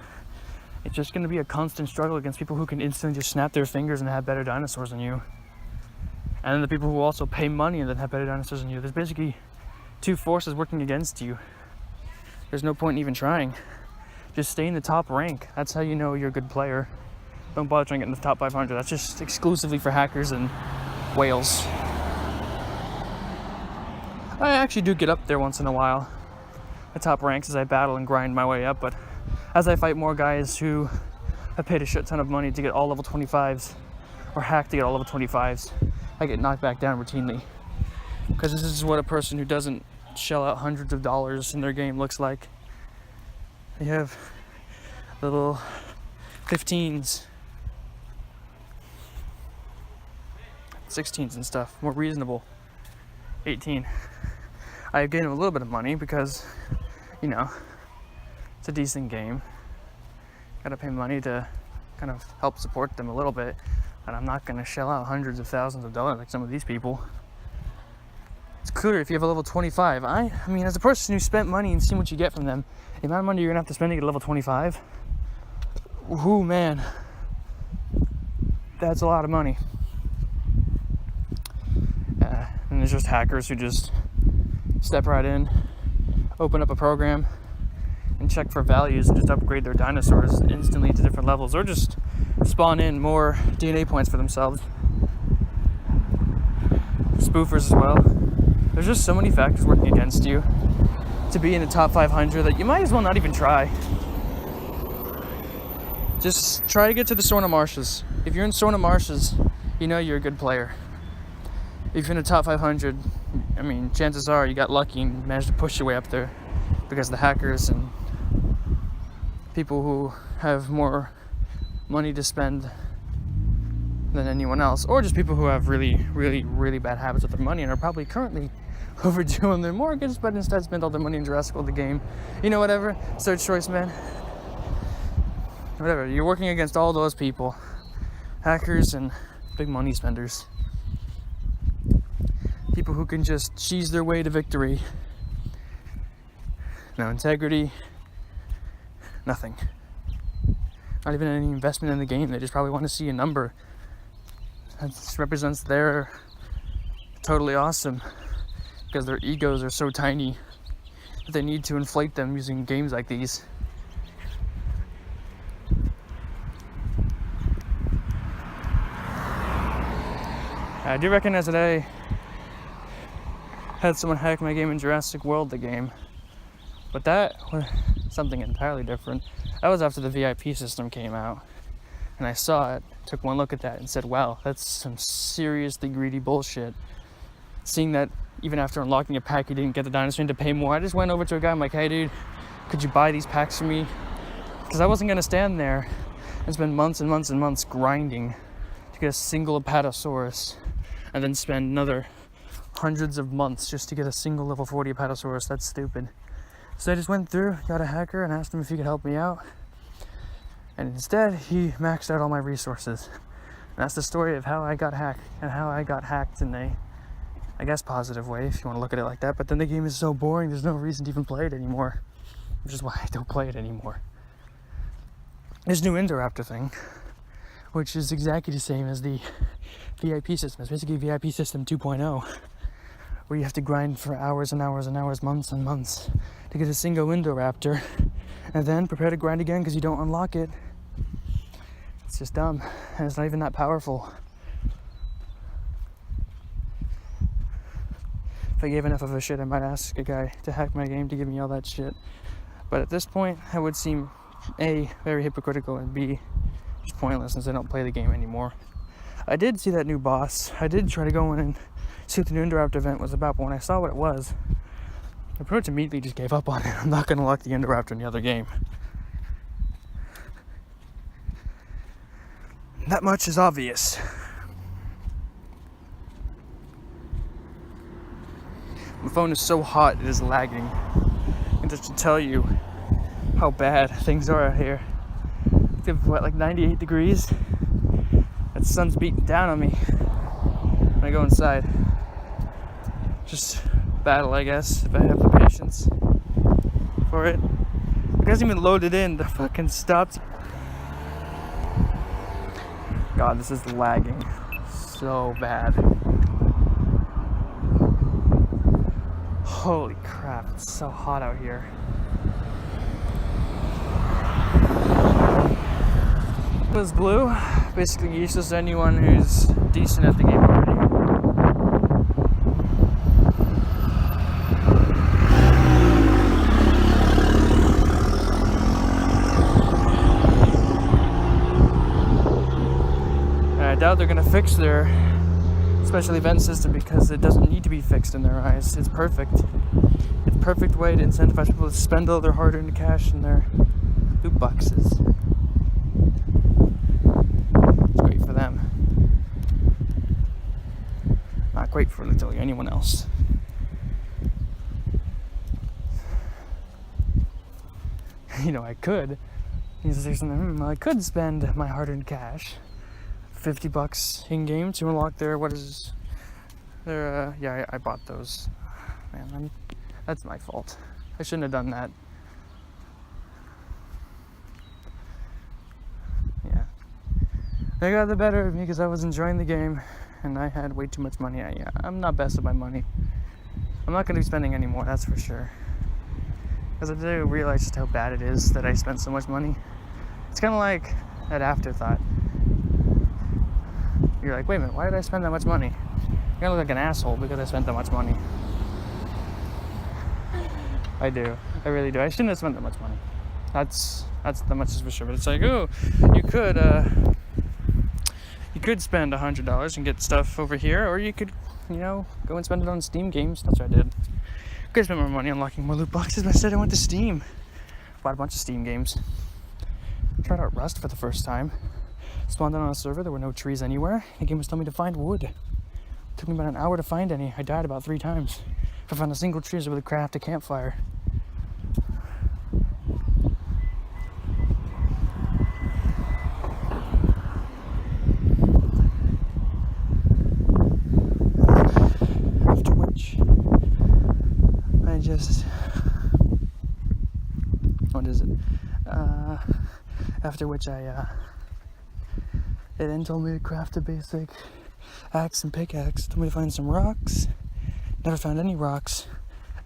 it's just gonna be a constant struggle against people who can instantly just snap their fingers and have better dinosaurs than you. And then the people who also pay money and then have better dinosaurs than you. There's basically two forces working against you. There's no point in even trying. Just stay in the top rank. That's how you know you're a good player. Don't bother trying to get in the top 500. That's just exclusively for hackers and whales. I actually do get up there once in a while. The top ranks as I battle and grind my way up, but as I fight more guys who have paid a shit ton of money to get all level 25s or hack to get all level 25s, I get knocked back down routinely. Because this is what a person who doesn't shell out hundreds of dollars in their game looks like. You have little 15s, 16s and stuff, more reasonable. 18. I gained a little bit of money because, you know, it's a decent game. Gotta pay money to kind of help support them a little bit, but I'm not gonna shell out hundreds of thousands of dollars like some of these people. It's clear if you have a level 25. I mean, as a person who spent money and seen what you get from them, the amount of money you're gonna have to spend to get a level 25, ooh man, that's a lot of money. And there's just hackers who just step right in, open up a program, and check for values and just upgrade their dinosaurs instantly to different levels, or just spawn in more DNA points for themselves. Spoofers as well. There's just so many factors working against you to be in the top 500 that you might as well not even try. Just try to get to the Sorna Marshes. If you're in Sorna Marshes, you know you're a good player. If you're in the top 500, I mean, chances are you got lucky and managed to push your way up there because the hackers and people who have more money to spend than anyone else, or just people who have really, really, really bad habits with their money and are probably currently overdue on their mortgage, but instead spend all their money in Jurassic World the game. You know, whatever. Third choice, man. Whatever. You're working against all those people. Hackers and big money spenders. People who can just cheese their way to victory. No integrity. Nothing. Not even any investment in the game. They just probably want to see a number. That represents their totally awesome. Because their egos are so tiny that they need to inflate them using games like these. I do recognize that I had someone hack my game in Jurassic World, the game. But that was something entirely different. That was after the VIP system came out. And I saw it, took one look at that and said, wow, that's some seriously greedy bullshit. Seeing that even after unlocking a pack, you didn't get the dinosaur to pay more. I just went over to a guy, I'm like, hey dude, could you buy these packs for me? Because I wasn't gonna stand there and spend months and months and months grinding to get a single Apatosaurus and then spend another hundreds of months just to get a single level 40 Apatosaurus. That's stupid. So I just went through, got a hacker and asked him if he could help me out. And instead, he maxed out all my resources. And that's the story of how I got hacked and how I got hacked in a I guess, positive way, if you want to look at it like that. But then the game is so boring, there's no reason to even play it anymore. Which is why I don't play it anymore. There's a new Indoraptor thing, which is exactly the same as the VIP system. It's basically VIP system 2.0, where you have to grind for hours and hours and hours, months and months, to get a single Indoraptor, and then prepare to grind again because you don't unlock it. It's just dumb, and it's not even that powerful. If I gave enough of a shit, I might ask a guy to hack my game to give me all that shit. But at this point, I would seem A, very hypocritical, and B, just pointless since I don't play the game anymore. I did see that new boss. I did try to go in and see what the new Indoraptor event was about, but when I saw what it was, I pretty much immediately just gave up on it. I'm not going to lock the Indoraptor in the other game. That much is obvious. My phone is so hot, it is lagging. And just to tell you how bad things are out here. It's what, like 98 degrees? That sun's beating down on me when I go inside. Just battle, I guess, if I have the patience for it. It hasn't even loaded in, the fucking stopped. God, this is lagging so bad. Holy crap, it's so hot out here. It was blue, basically useless to anyone who's decent at the game already. And I doubt they're gonna fix their special event system because it doesn't need to be fixed in their eyes. It's perfect. It's a perfect way to incentivize people to spend all their hard-earned cash in their loot boxes. It's great for them. Not great for literally anyone else. You know, I could. You say something, well, I could spend my hard-earned cash, $50 in-game to unlock their, yeah, I bought those. Man, that's my fault. I shouldn't have done that. Yeah. They got the better of me because I was enjoying the game and I had way too much money. I'm not best at my money. I'm not going to be spending any more, that's for sure. Because I do realize just how bad it is that I spent so much money. It's kind of like that afterthought. You're like, wait a minute, why did I spend that much money? You're gonna look like an asshole because I spent that much money. I do. I really do. I shouldn't have spent that much money. That's that much is for sure. But it's like, oh, you could spend $100 and get stuff over here, or you could, go and spend it on Steam games. That's what I did. I could spend more money unlocking more loot boxes, but instead I went to Steam. Bought a bunch of Steam games. Tried out Rust for the first time. Spawned on a server, there were no trees anywhere. The game was telling me to find wood. It took me about an hour to find any. I died about 3 times. If I found a single tree, I was able to craft a campfire. After which, I just... What is it? After which it then told me to craft a basic axe and pickaxe. Told me to find some rocks. Never found any rocks.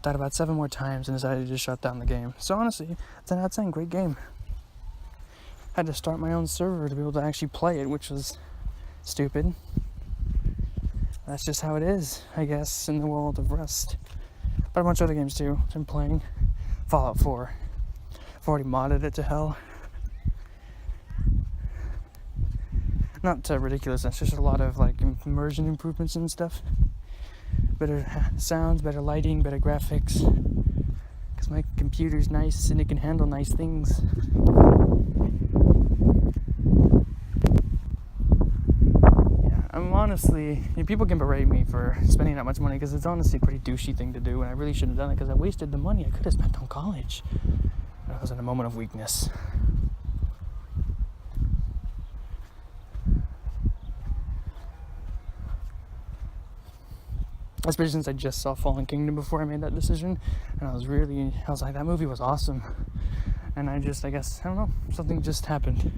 Died about 7 more times and decided to just shut down the game. So honestly, 10 out of 10, great game. Had to start my own server to be able to actually play it, which was stupid. That's just how it is, I guess, in the world of Rust. But a bunch of other games too. I've been playing Fallout 4. I've already modded it to hell. Not ridiculous, it's just a lot of immersion improvements and stuff. Better sounds, better lighting, better graphics. Because my computer's nice and it can handle nice things. Yeah, I'm honestly, people can berate me for spending that much money because it's honestly a pretty douchey thing to do, and I really shouldn't have done it because I wasted the money I could have spent on college. I was in a moment of weakness. especially since I just saw Fallen Kingdom before I made that decision, and I was like, that movie was awesome. And I guess, I don't know, something just happened.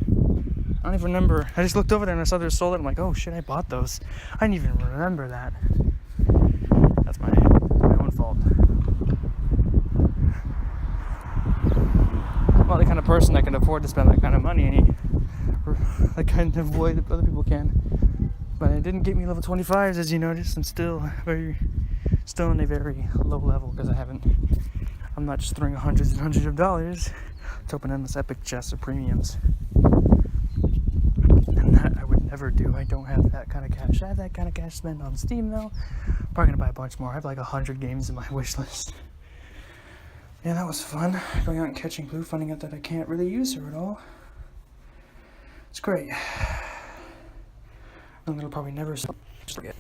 I don't even remember. I just looked over there and I saw they sold it. I'm like, oh shit, I bought those. I didn't even remember that. That's my own fault. I'm not the kind of person that can afford to spend that kind of money, and that kind of way that other people can. But it didn't get me level 25s, as you noticed. I'm still in a very low level because I'm not just throwing hundreds and hundreds of dollars to open endless epic chests of premiums. And that I would never do. I don't have that kind of cash. I have that kind of cash spent on Steam though. Probably gonna buy a bunch more. I have like 100 games in my wish list. Yeah, that was fun. Going out and catching Blue, finding out that I can't really use her at all. It's great. And it'll probably never stop. Just forget.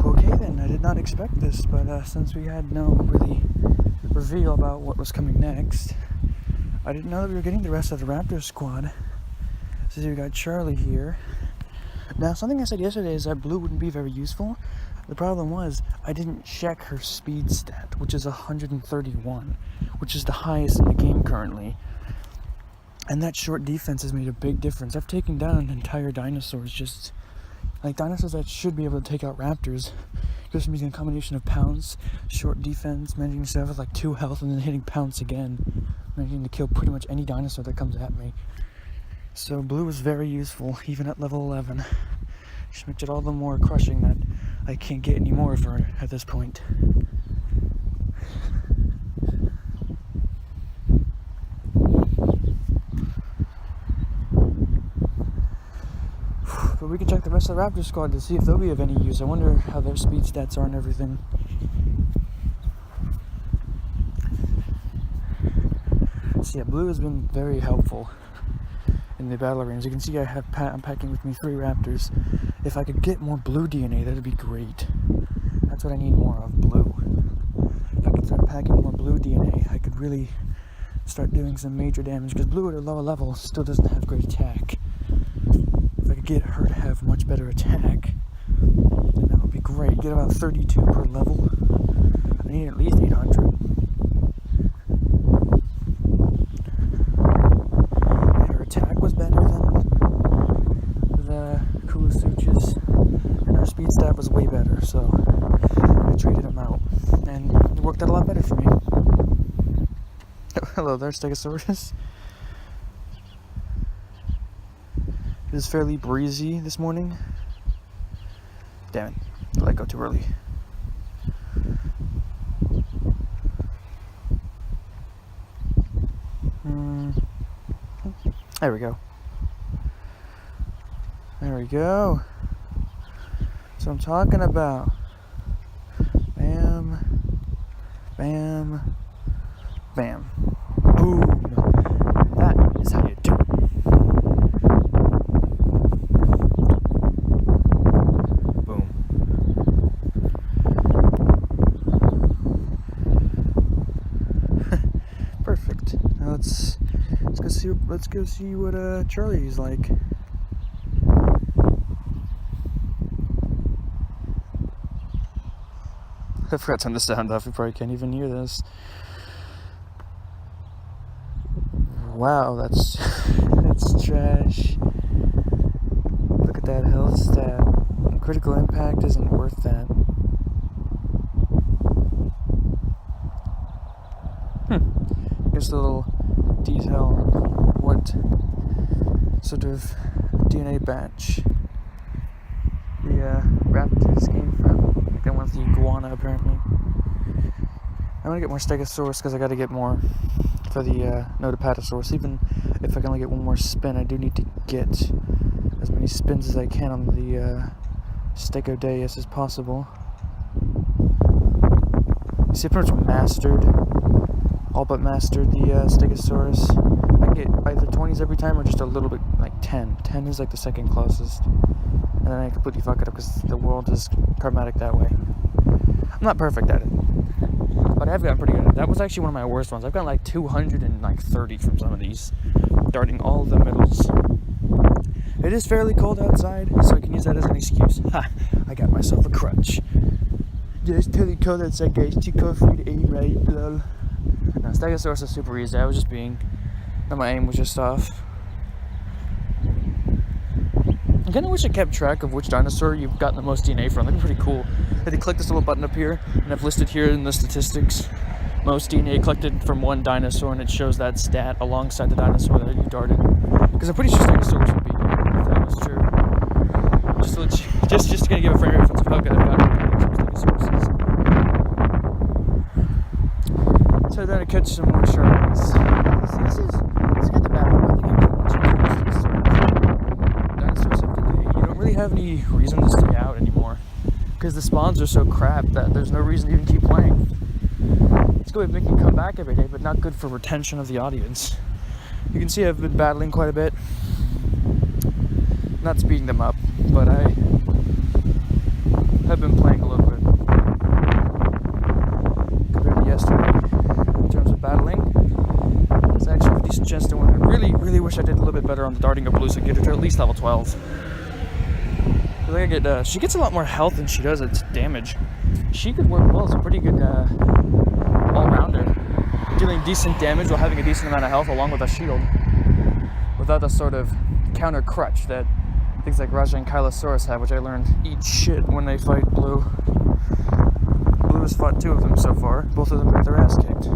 Okay then, I did not expect this, but since we had no really reveal about what was coming next, I didn't know that we were getting the rest of the Raptor squad. So we got Charlie here. Now, something I said yesterday is that Blue wouldn't be very useful. The problem was, I didn't check her speed stat, which is 131, which is the highest in the game currently. And that short defense has made a big difference. I've taken down entire dinosaurs, just like dinosaurs that should be able to take out raptors, just from using a combination of pounce, short defense, managing to start with like 2 health, and then hitting pounce again, managing to kill pretty much any dinosaur that comes at me. So Blue is very useful, even at level 11. Just makes it all the more crushing that I can't get any more of her at this point. But we can check the rest of the Raptor squad to see if they'll be of any use. I wonder how their speed stats are and everything. So yeah, Blue has been very helpful in the battle arenas. You can see I'm packing with me 3 Raptors. If I could get more Blue DNA, that'd be great. That's what I need more of, Blue. If I could start packing more Blue DNA, I could really start doing some major damage, because Blue at a lower level still doesn't have great attack. If I could get her to have much better attack, then that would be great. Get about 32 per level. I need at least 800. Attack was better than the Kulisuchis, and her speed stat was way better, so I traded them out, and it worked out a lot better for me. Oh, hello there, Stegosaurus. It is fairly breezy this morning. Damn it, I let go too early. There we go. There we go. That's what I'm talking about. Bam. Bam. Bam. Boom. That is how you do it. Boom. Perfect. Now let's go see what Charlie's like. I forgot to turn the sound off. You probably can't even hear this. Wow, that's trash. Look at that health stat. Critical impact isn't worth that. Here's a little detail on what sort of DNA batch the Raptors came from. Like they went with the iguana, apparently. I want to get more Stegosaurus because I got to get more for the Notapatosaurus. Even if I can only get one more spin, I do need to get as many spins as I can on the Stegodeus as possible. You see, I pretty much mastered, all but mastered the Stegosaurus. I can get either 20s every time or just a little bit, like 10. 10 is like the second closest. And then I completely fuck it up because the world is karmatic that way. I'm not perfect at it. But I have gotten pretty good at it. That was actually one of my worst ones. I've gotten like 230 from some of these, darting all the middles. It is fairly cold outside, so I can use that as an excuse. Ha! I got myself a crutch. Yeah, it's totally cold outside, guys. Too cold for me to eat, right? Lol. No, Stegosaurus is super easy. I was just being... No, my aim was just off. I kind of wish I kept track of which dinosaur you've gotten the most DNA from. That'd be pretty cool. I had to click this little button up here, and I've listed here in the statistics most DNA collected from one dinosaur, and it shows that stat alongside the dinosaur that you darted. Because I'm pretty sure Stegosaurus would be here, if that was true. Just to give a frame reference of how good I've gotten from Stegosauruses. So I'm going to catch some more sharks. See, this is kind of the bad one. I think I'm watching dinosaurs every day. You don't really have any reason to stay out anymore. Because the spawns are so crap that there's no reason to even keep playing. It's good to make them come back every day, but not good for retention of the audience. You can see I've been battling quite a bit. Not speeding them up, but I have been playing a little bit compared to yesterday in terms of battling. It's actually a decent chance to win. I really wish I did a little bit better on the darting of blues and get her to at least level 12. I think she gets a lot more health than she does its damage. She could work well as a pretty good all-rounder, dealing decent damage while having a decent amount of health along with a shield, without the sort of counter crutch that things like Raja and Kylosaurus have, which I learned eat shit when they fight Blue. Blue has fought 2 of them so far. Both of them got their ass kicked.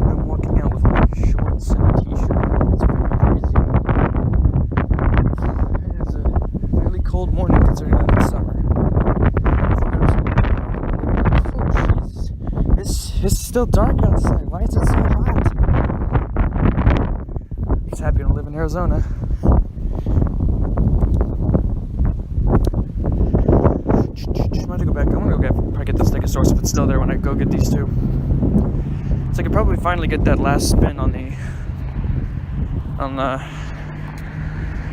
I'm walking out with like shorts and a t-shirt. It's very crazy. It is a fairly cold morning considering that it's summer. It's still dark outside. Why is it so hot? I'm just happy to live in Arizona. I'm gonna go back. I'm gonna probably get the Stegosaurus if it's still there when I go get these 2. So I could probably finally get that last spin on the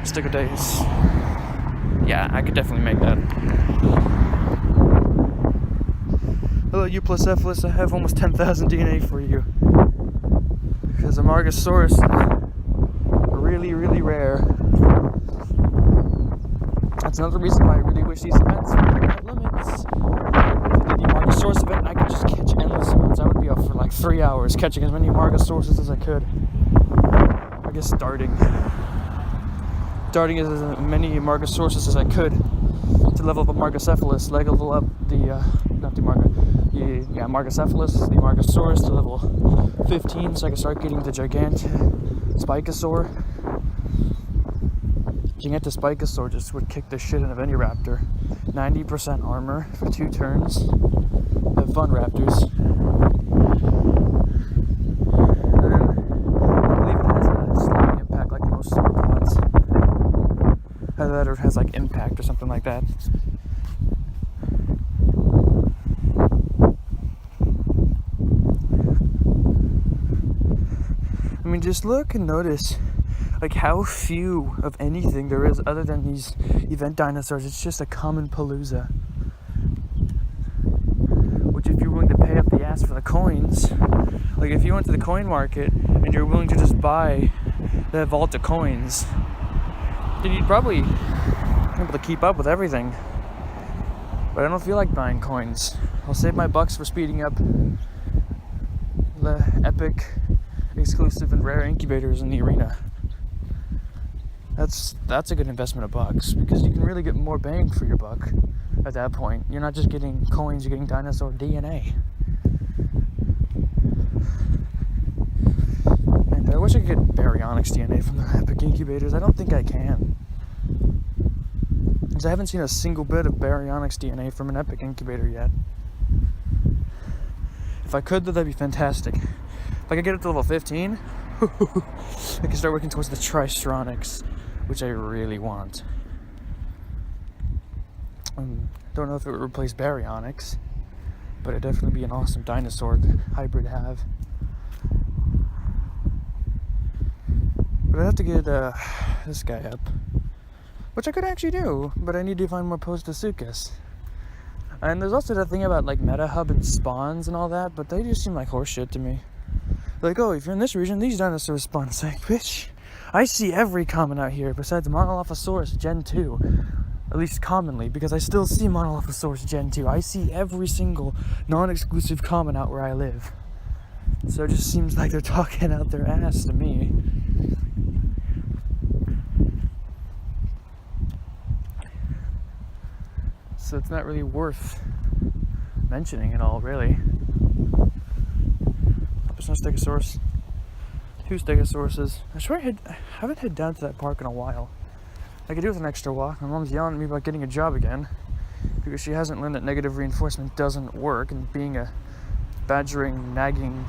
Stegodays. Yeah, I could definitely make that. Hello, Eupliocephalus. I have almost 10,000 DNA for you. Because Amargasaurus are really, really rare. That's another reason why I really wish these events would have limits. If I did the Amargasaurus event, I could just catch endless amounts. I would be up for like 3 hours catching as many Amargasauruses as I could. I guess darting as many Amargasauruses as I could to level up Amargacephalus, level up the, Amargacephalus, the Amargasaurus to level 15 so I can start getting the Spikosaur. Spikosaur just would kick the shit out of any raptor. 90% armor for 2 turns. Have fun, raptors. And then, I believe it has a sliding impact like most sauropods. Either that or it has like impact or something like that. I mean, just look and notice like how few of anything there is other than these event dinosaurs. It's just a common palooza. Which if you're willing to pay up the ass for the coins, like if you went to the coin market and you're willing to just buy the vault of coins, then you'd probably be able to keep up with everything. But I don't feel like buying coins. I'll save my bucks for speeding up the epic, exclusive, and rare incubators in the arena. That's a good investment of bucks, because you can really get more bang for your buck at that point. You're not just getting coins, you're getting dinosaur DNA. And I wish I could get baryonyx DNA from the epic incubators. I don't think I can, because I haven't seen a single bit of baryonyx DNA from an epic incubator yet. If I could, that'd be fantastic. If I could get it to level 15, I can start working towards the Triceratops, which I really want. Don't know if it would replace baryonyx, but it'd definitely be an awesome dinosaur hybrid to have. But I'd have to get this guy up, which I could actually do, but I need to find more Postosuchus. And there's also that thing about like meta hub and spawns and all that, but they just seem like horseshit to me. Like, oh, if you're in this region, these dinosaurs spawn. It's like, bitch, I see every common out here besides Monolophosaurus Gen 2. At least commonly, because I still see Monolophosaurus Gen 2. I see every single non-exclusive common out where I live. So it just seems like they're talking out their ass to me. So it's not really worth mentioning at all, really. There's no Stegosaurus. 2 Stegosauruses. I swear I haven't headed down to that park in a while. I could do with an extra walk. My mom's yelling at me about getting a job again because she hasn't learned that negative reinforcement doesn't work, and being a badgering, nagging,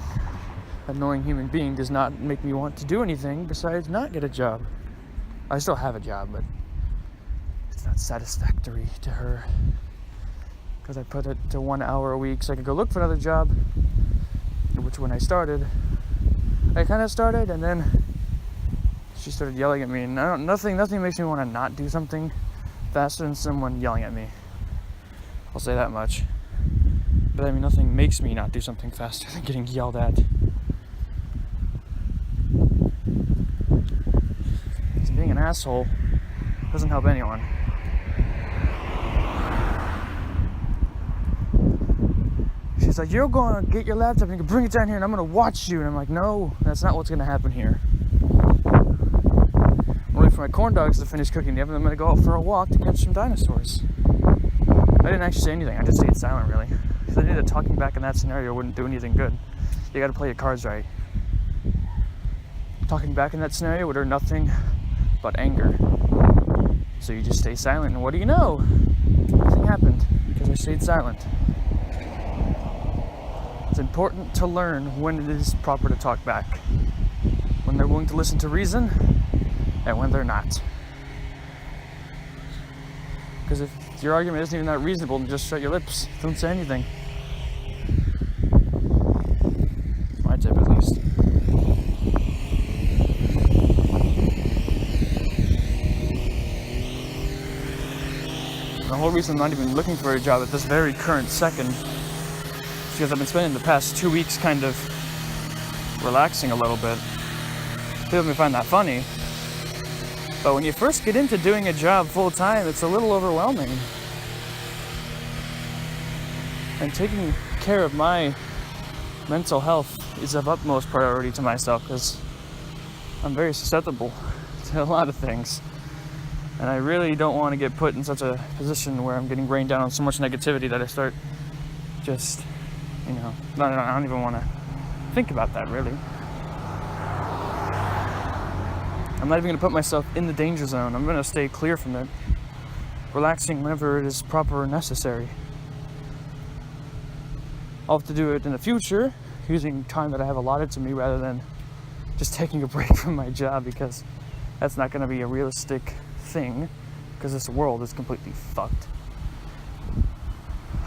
annoying human being does not make me want to do anything besides not get a job. I still have a job, but it's not satisfactory to her because I put it to 1 hour a week so I could go look for another job, which when I started, I kind of started, and then she started yelling at me, and nothing makes me want to not do something faster than someone yelling at me. I'll say that much. But I mean, nothing makes me not do something faster than getting yelled at. Because being an asshole doesn't help anyone. She's like, you're going to get your laptop and you can bring it down here and I'm going to watch you. And I'm like, no, that's not what's going to happen here. I'm waiting for my corn dogs to finish cooking them, and I'm going to go out for a walk to catch some dinosaurs. I didn't actually say anything. I just stayed silent, really. Because I knew that talking back in that scenario wouldn't do anything good. You got to play your cards right. Talking back in that scenario would earn nothing but anger. So you just stay silent, and what do you know? Nothing happened because I stayed silent. It's important to learn when it is proper to talk back. When they're willing to listen to reason, and when they're not. Because if your argument isn't even that reasonable, then just shut your lips. Don't say anything. My tip, at least. The whole reason I'm not even looking for a job at this very current second is because I've been spending the past 2 weeks kind of relaxing a little bit. People may find that funny, but when you first get into doing a job full time, it's a little overwhelming. And taking care of my mental health is of utmost priority to myself because I'm very susceptible to a lot of things. And I really don't want to get put in such a position where I'm getting rained down on so much negativity that I start just, I don't even want to think about that, really. I'm not even going to put myself in the danger zone. I'm going to stay clear from it, relaxing whenever it is proper or necessary. I'll have to do it in the future, using time that I have allotted to me rather than just taking a break from my job, because that's not going to be a realistic thing, because this world is completely fucked.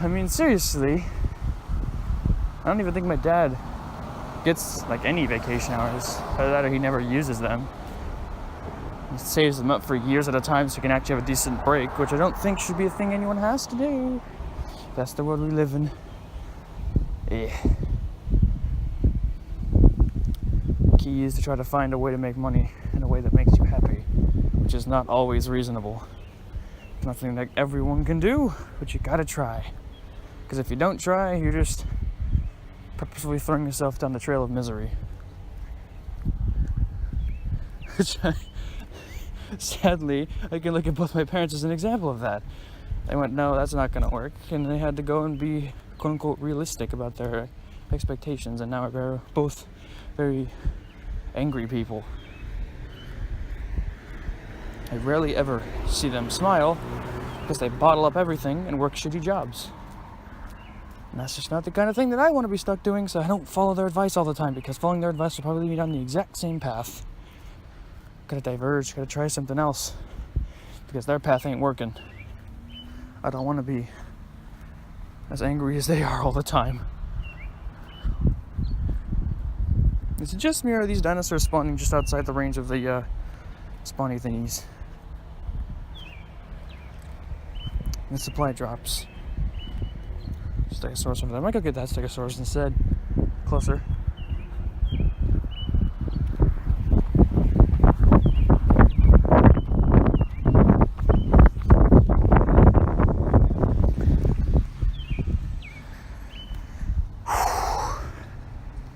I mean, seriously, I don't even think my dad gets like any vacation hours. Either that or he never uses them. He saves them up for years at a time so he can actually have a decent break, which I don't think should be a thing anyone has to do. That's the world we live in. Yeah. Key is to try to find a way to make money in a way that makes you happy, which is not always reasonable. It's nothing that everyone can do, but you gotta try. Because if you don't try, you're just purposefully throwing yourself down the trail of misery. Sadly, I can look at both my parents as an example of that. They went, no, that's not gonna work, and they had to go and be quote-unquote realistic about their expectations, and now they're both very angry people. I rarely ever see them smile because they bottle up everything and work shitty jobs. And that's just not the kind of thing that I want to be stuck doing, so I don't follow their advice all the time, because following their advice will probably lead me down the exact same path. Gotta diverge, gotta try something else, because their path ain't working. I don't want to be as angry as they are all the time. Is it just me or are these dinosaurs spawning just outside the range of the spawny thingies? And supply drops. Stegosaurus over there. I might go get that Stegosaurus instead. Closer.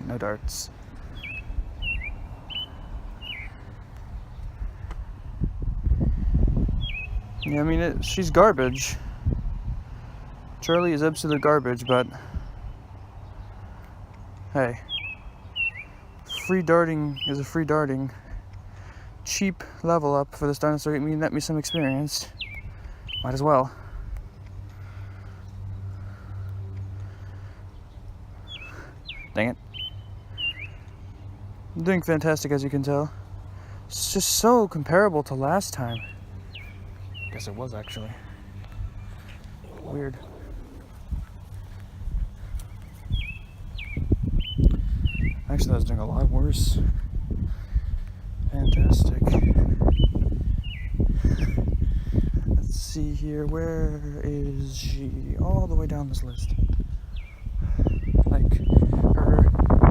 No darts. Yeah, I mean, she's garbage. Charlie is absolute garbage, but hey, free darting is a free darting. Cheap level up for this dinosaur. I mean, net me some experience. Might as well. Dang it. I'm doing fantastic, as you can tell. It's just so comparable to last time. Guess it was actually. Weird. Actually, I was doing a lot worse. Fantastic. Let's see here. Where is she? All the way down this list. Like her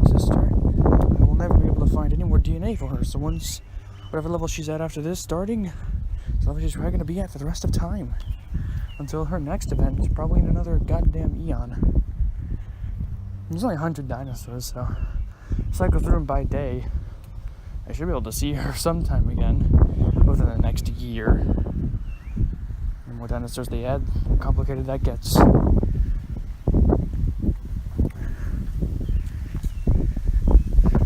sister. I will never be able to find any more DNA for her. So once, whatever level she's at after this starting, it's the level she's probably going to be at for the rest of time. Until her next event, which is probably in another goddamn eon. There's only 100 dinosaurs, so if I go through them by day, I should be able to see her sometime again within the next year. The more dinosaurs they add, the more complicated that gets.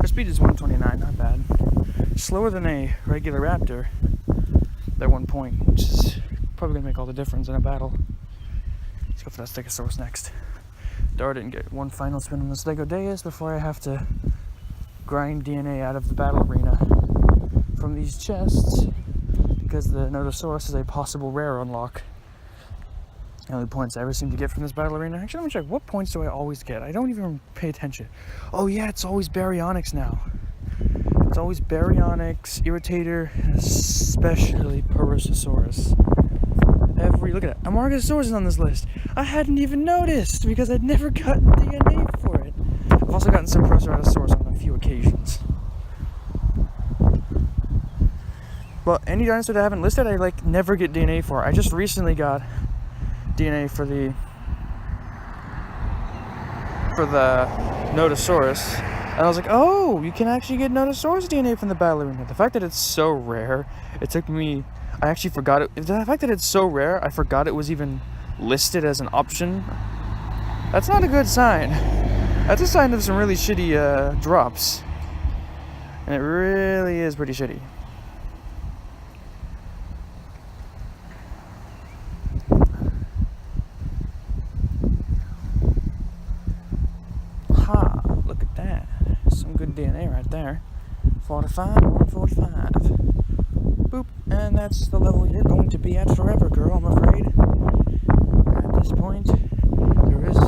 Her speed is 129, not bad. Slower than a regular Raptor at one point, which is probably going to make all the difference in a battle. Let's go for that Stegosaurus next. Dart it and get one final spin on the Stegodeus before I have to grind DNA out of the battle arena from these chests, because the Nodosaurus is a possible rare unlock. The only points I ever seem to get from this battle arena. Actually, let me check. What points do I always get? I don't even pay attention. Oh yeah, it's always Baryonyx now. It's always Baryonyx, Irritator, and especially Porosaurus. Look at it. Amargasaurus is on this list. I hadn't even noticed because I'd never gotten DNA for it. I've also gotten some Proceratosaurus on a few occasions. But any dinosaur that I haven't listed, I never get DNA for. I just recently got DNA for the Nodosaurus, and I was like, oh, you can actually get Nodosaurus DNA from the battle arena. The fact that it's so rare, it took me. I actually forgot it. The fact that it's so rare, I forgot it was even listed as an option. That's not a good sign. That's a sign of some really shitty drops. And it really is pretty shitty. Ha! Look at that. Some good DNA right there. 45, 145. Boop, and that's the level you're going to be at forever, girl, I'm afraid. At this point, there is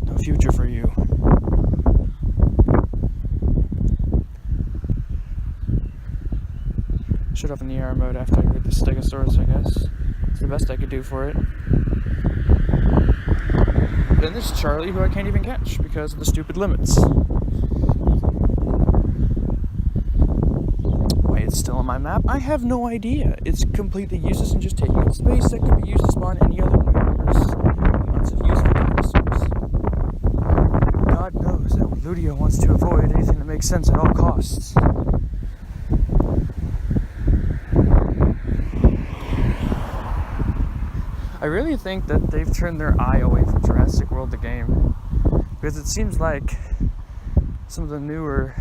no future for you. Shut off in the AR mode after I get the Stegosaurus, I guess. It's the best I could do for it. Then there's Charlie, who I can't even catch because of the stupid limits. It's still on my map. I have no idea. It's completely useless and just taking up space that could be used to spawn any other numerous amounts of useful dinosaurs. God knows that Ludia wants to avoid anything that makes sense at all costs. I really think that they've turned their eye away from Jurassic World the game, because it seems like some of the newer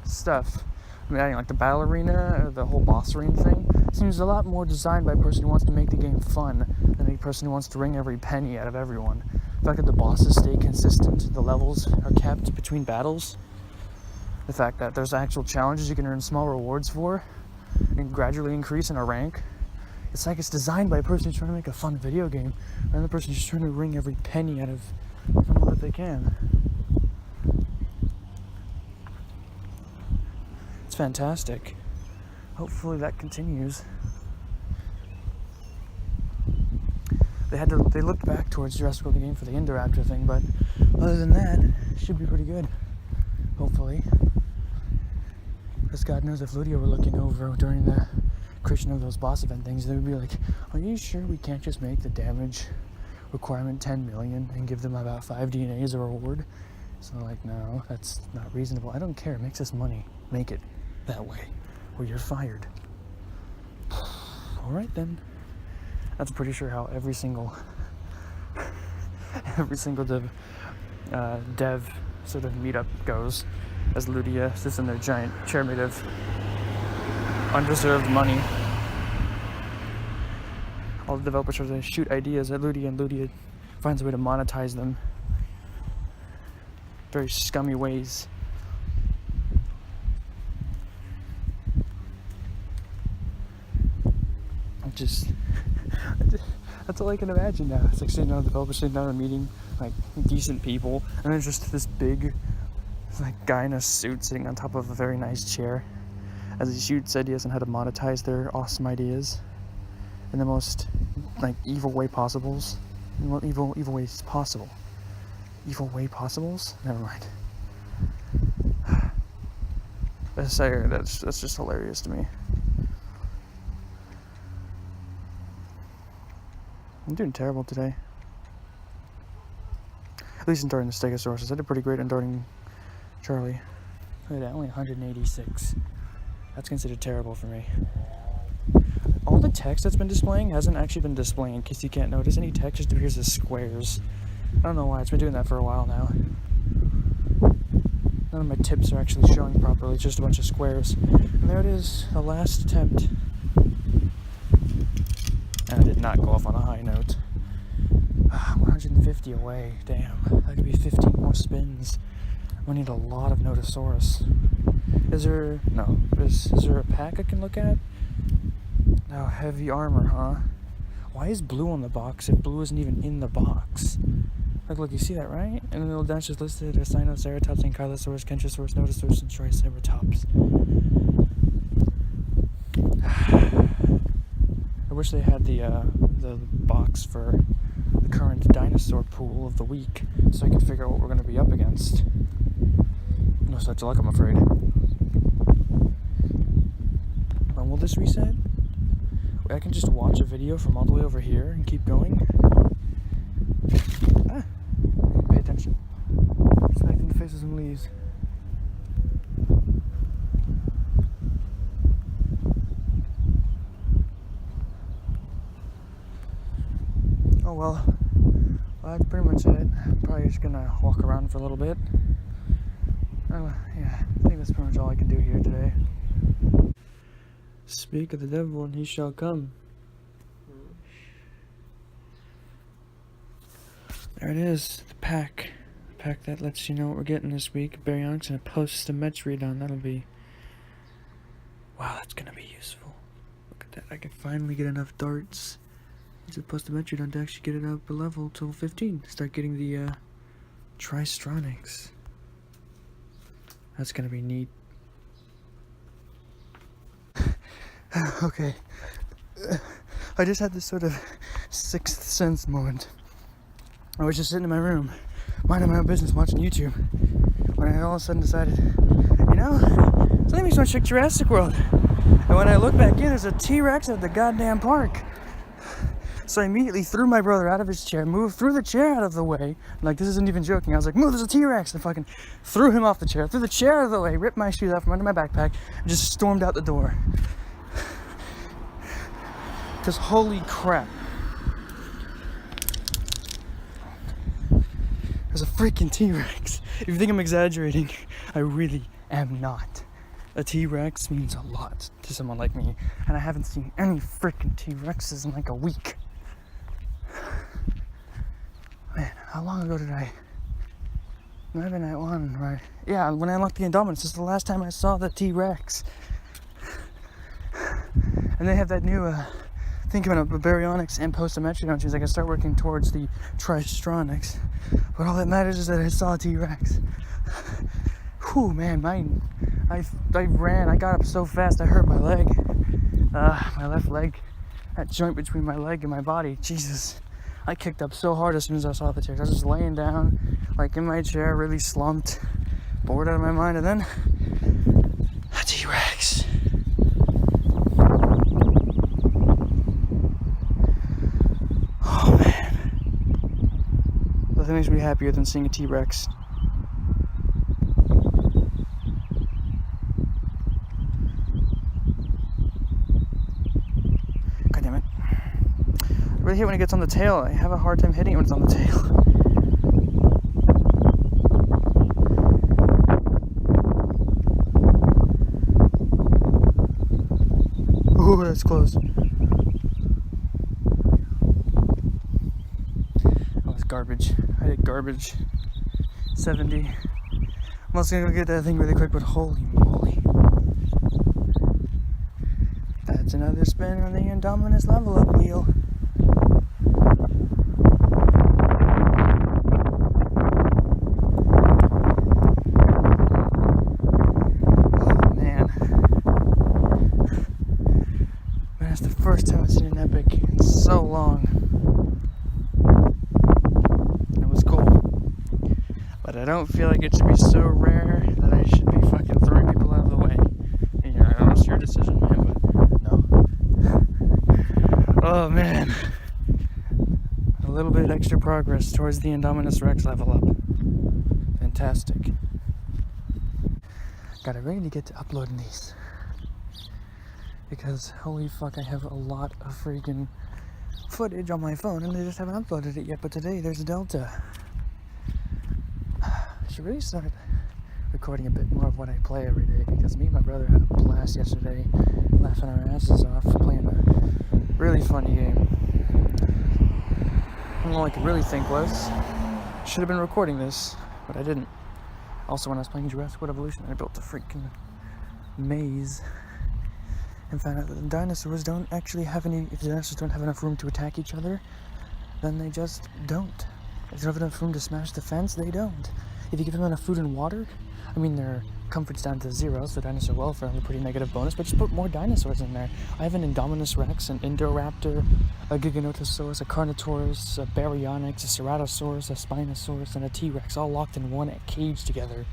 stuff, adding the battle arena or the whole boss arena thing, seems a lot more designed by a person who wants to make the game fun than a person who wants to wring every penny out of everyone. The fact that the bosses stay consistent, the levels are kept between battles, the fact that there's actual challenges you can earn small rewards for and gradually increase in a rank. It's like it's designed by a person who's trying to make a fun video game rather than the person who's just trying to wring every penny out of someone that they can. fantastic. Hopefully that continues. They looked back towards Jurassic World the game for the Indoraptor thing, but other than that, it should be pretty good. Hopefully. Because God knows if Ludia were looking over during the creation of those boss event things, they would be like, are you sure we can't just make the damage requirement 10 million and give them about 5 DNA as a reward? So they're like, no, that's not reasonable. I don't care, it makes us money. Make it that way, or you're fired. Alright then. That's pretty sure how every single dev sort of meetup goes, as Ludia sits in their giant chair made of undeserved money. All the developers try to shoot ideas at Ludia, and Ludia finds a way to monetize them. Very scummy ways. That's all I can imagine now. It's like sitting down, developers sitting down in a meeting, like decent people, and there's just this big, like, guy in a suit sitting on top of a very nice chair as he shoots ideas on how to monetize their awesome ideas in the most, like, evil way possibles. Evil ways possible. Evil way possibles? Never mind. That's just hilarious to me. I'm doing terrible today. At least in darting the Stegosaurus. I did pretty great in darting Charlie. Look at that, only 186. That's considered terrible for me. All the text that's been displaying hasn't actually been displaying, in case you can't notice. Any text just appears as squares. I don't know why, it's been doing that for a while now. None of my tips are actually showing properly, it's just a bunch of squares. And there it is, the last attempt. And I did not go off on a high note. 150 away, damn. That could be 15 more spins. We need a lot of Notosaurus. Is there a pack I can look at? Oh, heavy armor, huh? Why is blue on the box if blue isn't even in the box? Like, look, you see that, right? And the little dash is listed as Sinoceratops, Ankylosaurus, Kentrosaurus, Notosaurus, and Triceratops. I wish they had the box for the current dinosaur pool of the week, so I could figure out what we're going to be up against. No such luck, I'm afraid. When will this reset? I can just watch a video from all the way over here and keep going. Pay attention. Smacked in the face with some leaves. Oh well, that's pretty much it. I'm probably just gonna walk around for a little bit. Yeah, I think that's pretty much all I can do here today. Speak of the devil, and he shall come. There it is, the pack. The pack that lets you know what we're getting this week. Baryonyx and a post-Symmetrodon. That'll be... Wow, that's gonna be useful. Look at that, I can finally get enough darts. It's a post-Symmetrodon to actually get it up a level till 15. Start getting the Tristronics. That's gonna be neat. Okay. I just had this sort of sixth sense moment. I was just sitting in my room, minding my own business, watching YouTube, when I all of a sudden decided, you know, something makes me want to check Jurassic World. And when I look back in, there's a T-Rex at the goddamn park. So I immediately threw my brother out of his chair, threw the chair out of the way. Like, this isn't even joking. I was like, move, there's a T-Rex. And fucking threw him off the chair, threw the chair out of the way, ripped my shoes out from under my backpack, and just stormed out the door. Because holy crap. There's a freaking T-Rex. If you think I'm exaggerating, I really am not. A T-Rex means a lot to someone like me, and I haven't seen any freaking T-Rexes in like a week. Man, how long ago did I... Maybe night one, right? Yeah, when I unlocked the Indominus, this is the last time I saw the T-Rex. And they have that new, thing coming up, Baryonyx and post-Symmetrodon, so I can start working towards the Tristronics. But all that matters is that I saw a T-Rex. Whew, man, I ran. I got up so fast I hurt my leg. My left leg. That joint between my leg and my body. Jesus. I kicked up so hard as soon as I saw the T-Rex. I was just laying down, like in my chair, really slumped, bored out of my mind, and then a T-Rex. Oh man. Nothing makes me happier than seeing a T-Rex. God damn it. I really hate when it gets on the tail. I have a hard time hitting it when it's on the tail. Ooh, that's close. That was garbage. I did garbage. 70. I'm also gonna go get that thing really quick, but holy moly. That's another spin on the Indominus level up wheel. Oh man. Man, it's the first time I've seen an epic in so long. It was cool. But I don't feel like it should be so rare that I should be fucking throwing people out of the way. You know, I know it's your decision, man, but no. Oh man. A little bit extra progress towards the Indominus Rex level up. Fantastic. Got it ready to get to uploading these. Because holy fuck, I have a lot of freaking footage on my phone and I just haven't uploaded it yet. But today there's a Delta. I should really start recording a bit more of what I play every day, because me and my brother had a blast yesterday, laughing our asses off, playing a really funny game. And all I could really think was, should have been recording this, but I didn't. Also, when I was playing Jurassic Evolution, I built a freaking maze and found out that the dinosaurs don't actually have any. If the dinosaurs don't have enough room to attack each other, then they just don't. If they don't have enough room to smash the fence, they don't. If you give them enough food and water, I mean, their comfort's down to 0, so dinosaur welfare is a pretty negative bonus, but just put more dinosaurs in there. I have an Indominus Rex, an Indoraptor, a Giganotosaurus, a Carnotaurus, a Baryonyx, a Ceratosaurus, a Spinosaurus, and a T-Rex, all locked in one cage together.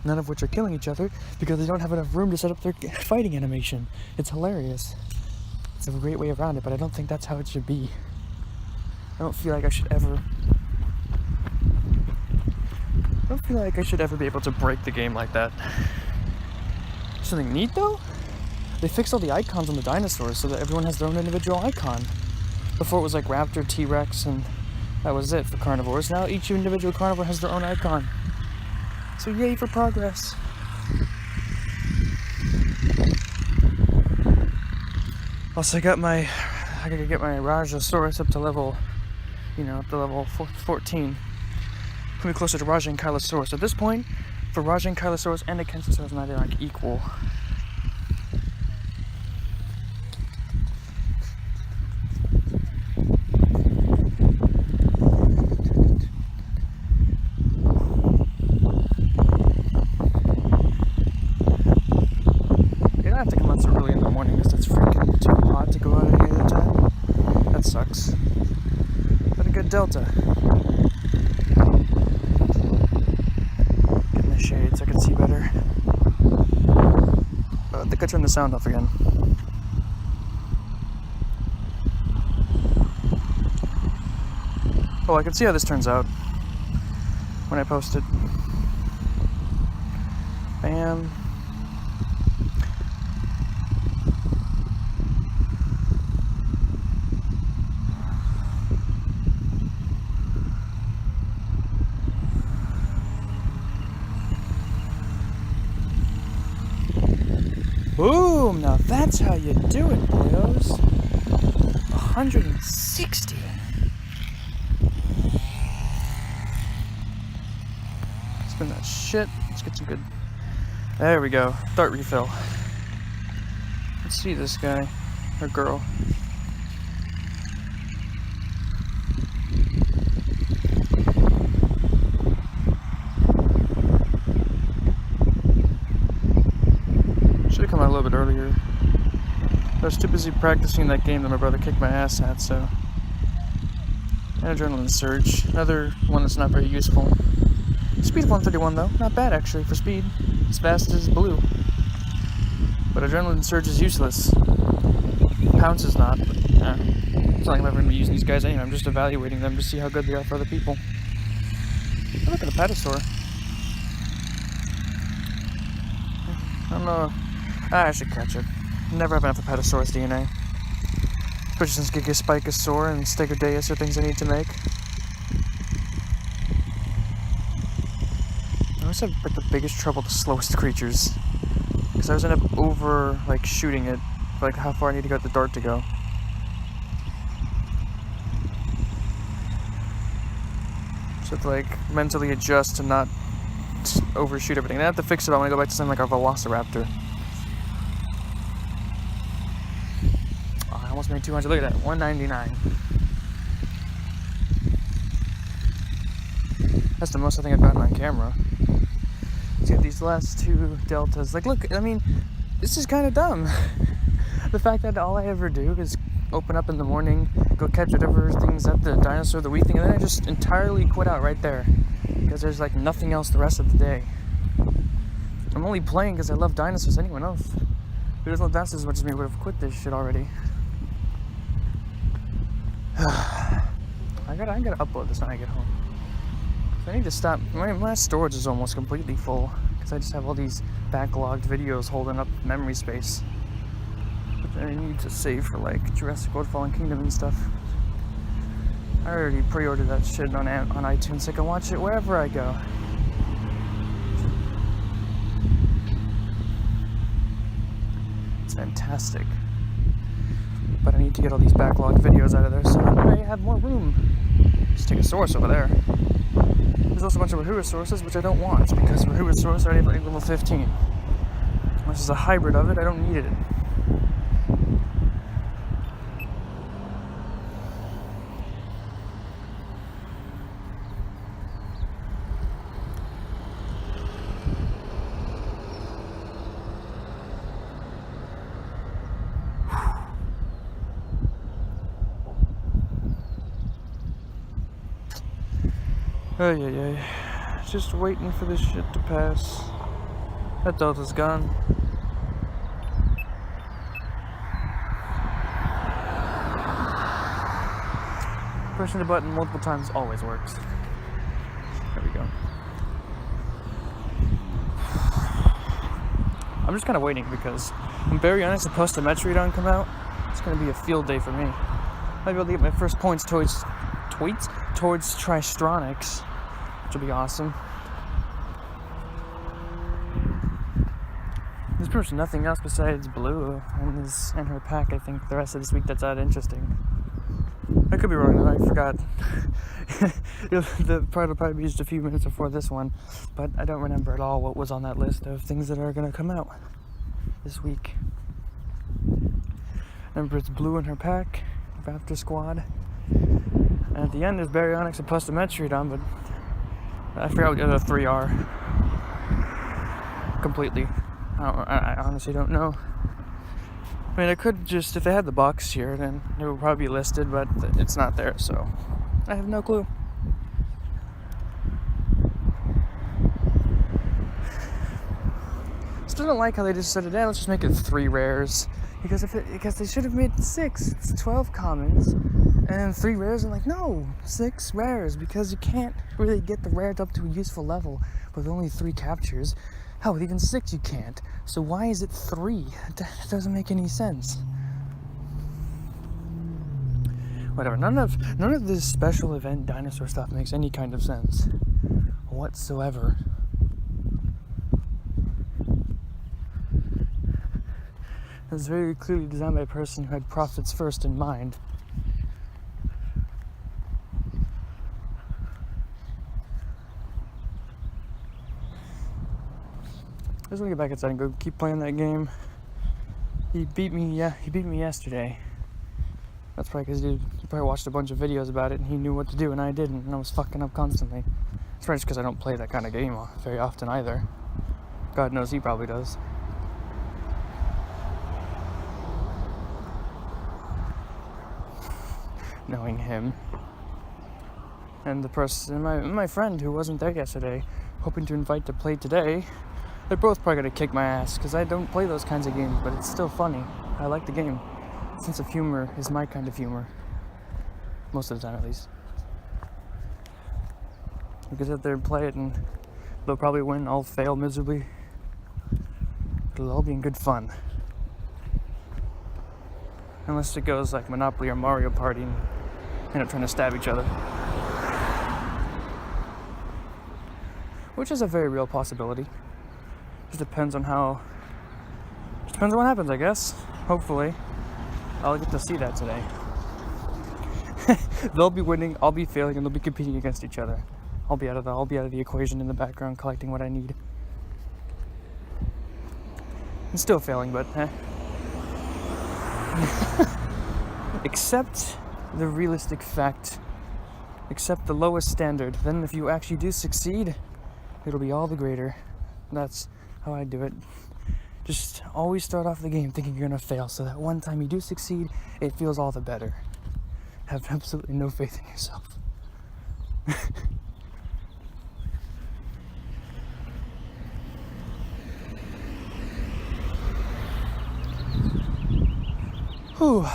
None of which are killing each other because they don't have enough room to set up their fighting animation. It's hilarious. It's a great way around it, but I don't think that's how it should be. I don't feel like I should ever be able to break the game like that. Something neat though? They fixed all the icons on the dinosaurs so that everyone has their own individual icon. Before it was like Raptor, T-Rex, and that was it for carnivores. Now each individual carnivore has their own icon. So yay for progress. Also I gotta get my Rajasaurus up to level, up to level 14. Put me closer to Raja and Kylosaurus. At this point, for Raja and Kylosaurus and a Kentosaurus, they're like equal. You don't have to come out so early in the morning because it's freaking too hot to go out any other time. That sucks. But a good Delta. Shade so I can see better. I think I turned the sound off again. Oh, I can see how this turns out when I post it. Bam. Boom! Now that's how you do it, boyos. 160. Spin that shit. Let's get some good. There we go. Dart refill. Let's see this guy or girl. come out a little bit earlier. I was too busy practicing that game that my brother kicked my ass at, so. And Adrenaline Surge, another one that's not very useful. Speed of 131 though, not bad actually for speed. As fast as Blue. But Adrenaline Surge is useless. Pounce is not, but it's not like I'm ever going to be using these guys anyway. I'm just evaluating them to see how good they are for other people. Oh, look at a Petasaur. I don't know. I should catch it. Never have enough of Petasaur's DNA. Especially since Gigaspikosaur and Stegodeus are things I need to make. I always have like the biggest trouble with the slowest creatures. Because I always end up over like shooting it. Like how far I need to get the dart to go. So I have to like mentally adjust to not overshoot everything. And I have to fix it all when I go back to something like our Velociraptor. Oh, I almost made 200. Look at that, 199. That's the most I think I've gotten on camera. Let's get these last two deltas. Like, look, I mean, this is kind of dumb. The fact that all I ever do is open up in the morning, go catch whatever thing's at the dinosaur, the wheat thing, and then I just entirely quit out right there. Because there's like nothing else the rest of the day. I'm only playing because I love dinosaurs. Anyone else who doesn't love dinosaurs as much as me would have quit this shit already. I gotta upload this when I get home. So I need to stop. My storage is almost completely full because I just have all these backlogged videos holding up memory space. But I need to save for like Jurassic World Fallen Kingdom and stuff. I already pre-ordered that shit on iTunes so I can watch it wherever I go. It's fantastic. But I need to get all these backlogged videos out of there so I have more room. Just take a source over there. There's also a bunch of Wahoo sources which I don't want because Wahoo source already like level 15. Which is a hybrid of it, I don't need it. Ay. Just waiting for this shit to pass. That delta's gone. Pushing the button multiple times always works. There we go. I'm just kind of waiting because when Baryonyx and Postometrodon come out, it's going to be a field day for me. I'll be able to get my first points towards Tristronics, which will be awesome. There's pretty much nothing else besides Blue and her pack, I think, the rest of this week that's that interesting. I could be wrong though, I forgot. The part will probably be just a few minutes before this one, but I don't remember at all what was on that list of things that are going to come out this week. Remember, it's Blue in her pack, Raptor Squad, and at the end there's Baryonyx and Postometrodon, but I forgot what the other three are completely. I honestly don't know. I mean, I could just, if they had the box here, then it would probably be listed, but it's not there, so I have no clue. Still don't like how they just said it, let's just make it 3 rares. Because they should have made 6. It's 12 commons and 3 rares. I'm like, no, 6 rares, because you can't really get the rare up to a useful level with only 3 captures. Hell, with even 6 you can't. So why is it 3? That doesn't make any sense. Whatever. None of this special event dinosaur stuff makes any kind of sense whatsoever. It was very clearly designed by a person who had profits first in mind. I just want to get back inside and go keep playing that game. He beat me yesterday. That's probably because he probably watched a bunch of videos about it and he knew what to do and I didn't, and I was fucking up constantly. It's probably just because I don't play that kind of game very often either. God knows he probably does. knowing him. And the person, my friend who wasn't there yesterday, hoping to invite to play today, they're both probably gonna kick my ass because I don't play those kinds of games, but it's still funny. I like the game. Sense of humor is my kind of humor. Most of the time, at least. We can sit there and play it, and they'll probably win. I'll fail miserably. It'll all be in good fun. Unless it goes like Monopoly or Mario Party and end up trying to stab each other. Which is a very real possibility. Just depends on what happens, I guess. Hopefully. I'll get to see that today. They'll be winning, I'll be failing, and they'll be competing against each other. I'll be out of the equation in the background collecting what I need. I'm still failing, but accept the realistic fact. Accept the lowest standard. Then if you actually do succeed, it'll be all the greater. That's how I do it. Just always start off the game thinking you're gonna fail, so that one time you do succeed, it feels all the better. Have absolutely no faith in yourself. Whew.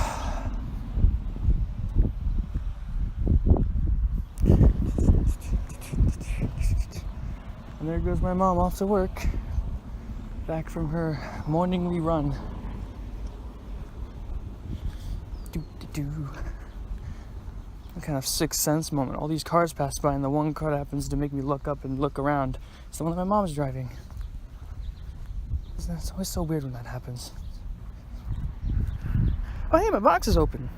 And there goes my mom off to work, back from her morningly run. A kind of sixth sense moment. All these cars pass by, and the one car that happens to make me look up and look around. It's the one that my mom's driving. It's always so weird when that happens. Oh hey, my box is open.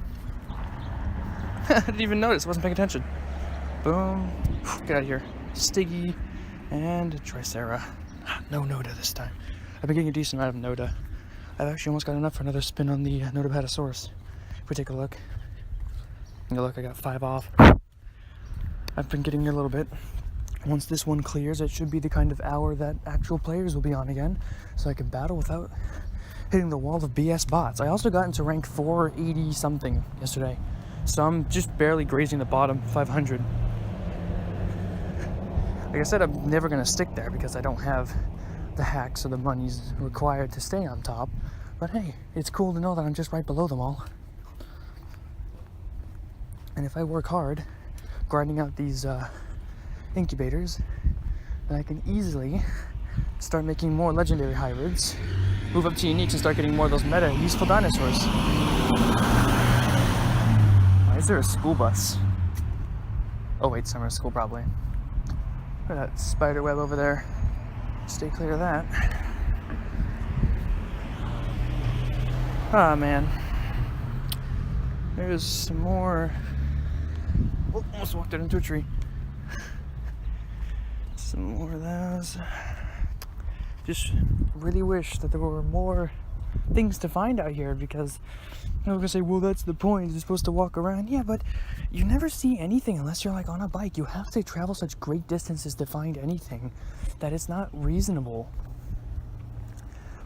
I didn't even notice, wasn't paying attention. Boom. Get out of here. Stiggy and Tricera. No Noda this time. I've been getting a decent amount of Noda. I've actually almost got enough for another spin on the Notapatosaurus. If we take a look. Look, I got 5 off. I've been getting a little bit. Once this one clears, it should be the kind of hour that actual players will be on again, so I can battle without hitting the wall of BS bots. I also got into rank 480 something yesterday, so I'm just barely grazing the bottom 500. Like I said, I'm never gonna stick there because I don't have the hacks or the monies required to stay on top, but hey, it's cool to know that I'm just right below them all. And if I work hard grinding out these incubators, then I can easily start making more legendary hybrids, move up to uniques, and start getting more of those meta useful dinosaurs. Why is there a school bus? Oh wait, summer school probably. Look at that spider web over there. Stay clear of that. Ah man. There's some more. Oh, almost walked out into a tree. Some more of those. Just really wish that there were more things to find out here, because we're gonna say, well, that's the point, you're supposed to walk around. Yeah, but you never see anything unless you're like on a bike. You have to travel such great distances to find anything that it's not reasonable.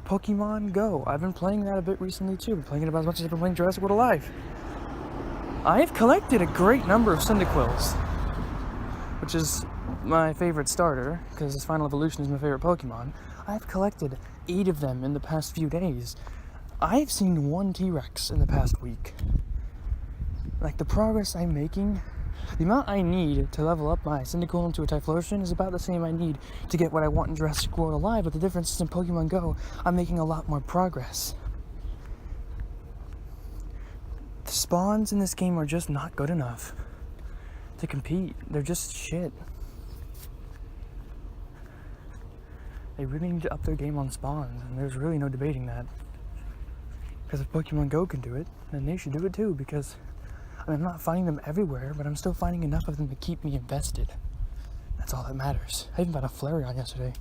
Pokemon Go. I've been playing that a bit recently too. I've been playing it about as much as I've been playing Jurassic World Alive. I've collected a great number of Cyndaquils, which is my favorite starter, because his final evolution is my favorite Pokemon. I've collected 8 of them in the past few days. I've seen 1 T-Rex in the past week. Like, the progress I'm making, the amount I need to level up my Cyndaquil into a Typhlosion is about the same I need to get what I want in Jurassic World Alive, but the difference is in Pokemon Go, I'm making a lot more progress. The spawns in this game are just not good enough to compete. They're just shit. They really need to up their game on spawns, and there's really no debating that. Because if Pokemon Go can do it, then they should do it too, because I'm not finding them everywhere, but I'm still finding enough of them to keep me invested. That's all that matters. I even got a Flareon yesterday.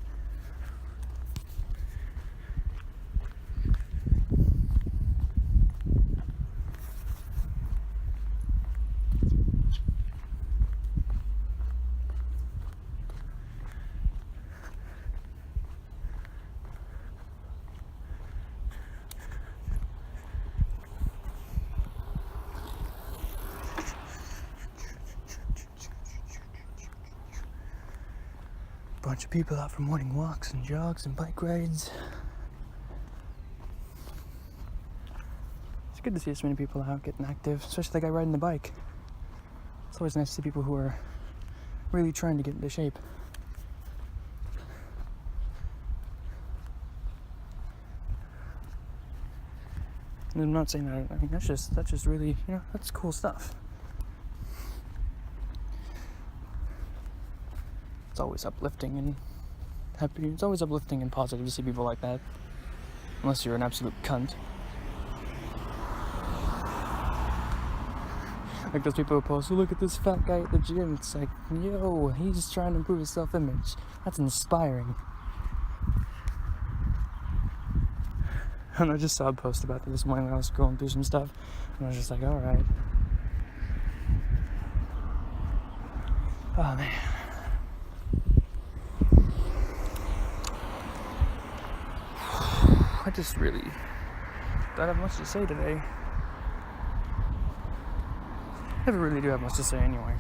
bunch of people out for morning walks and jogs and bike rides. It's good to see so many people out getting active, especially the guy riding the bike. It's always nice to see people who are really trying to get into shape. And I'm not saying that, I mean, that's just really, that's cool stuff. It's always uplifting and happy. It's always uplifting and positive to see people like that. Unless you're an absolute cunt. Like those people who post, oh, look at this fat guy at the gym. It's like, yo, he's trying to improve his self-image. That's inspiring. And I just saw a post about this morning when I was scrolling through some stuff. And I was just like, alright. Oh, man. I just really don't have much to say today. Never really do have much to say anyway.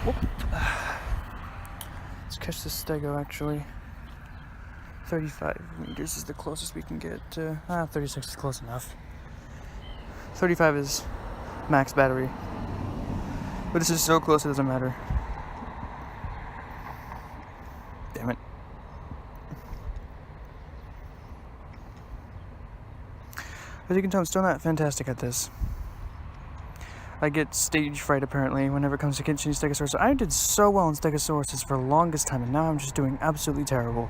Whoop. Let's catch this stego actually. 35 meters is the closest we can get. 36 is close enough. 35 is max battery. But this is so close it doesn't matter. Damn it. As you can tell, I'm still not fantastic at this. I get stage fright apparently whenever it comes to catching stegosaurus. I did so well in stegosaurus for the longest time, and now I'm just doing absolutely terrible.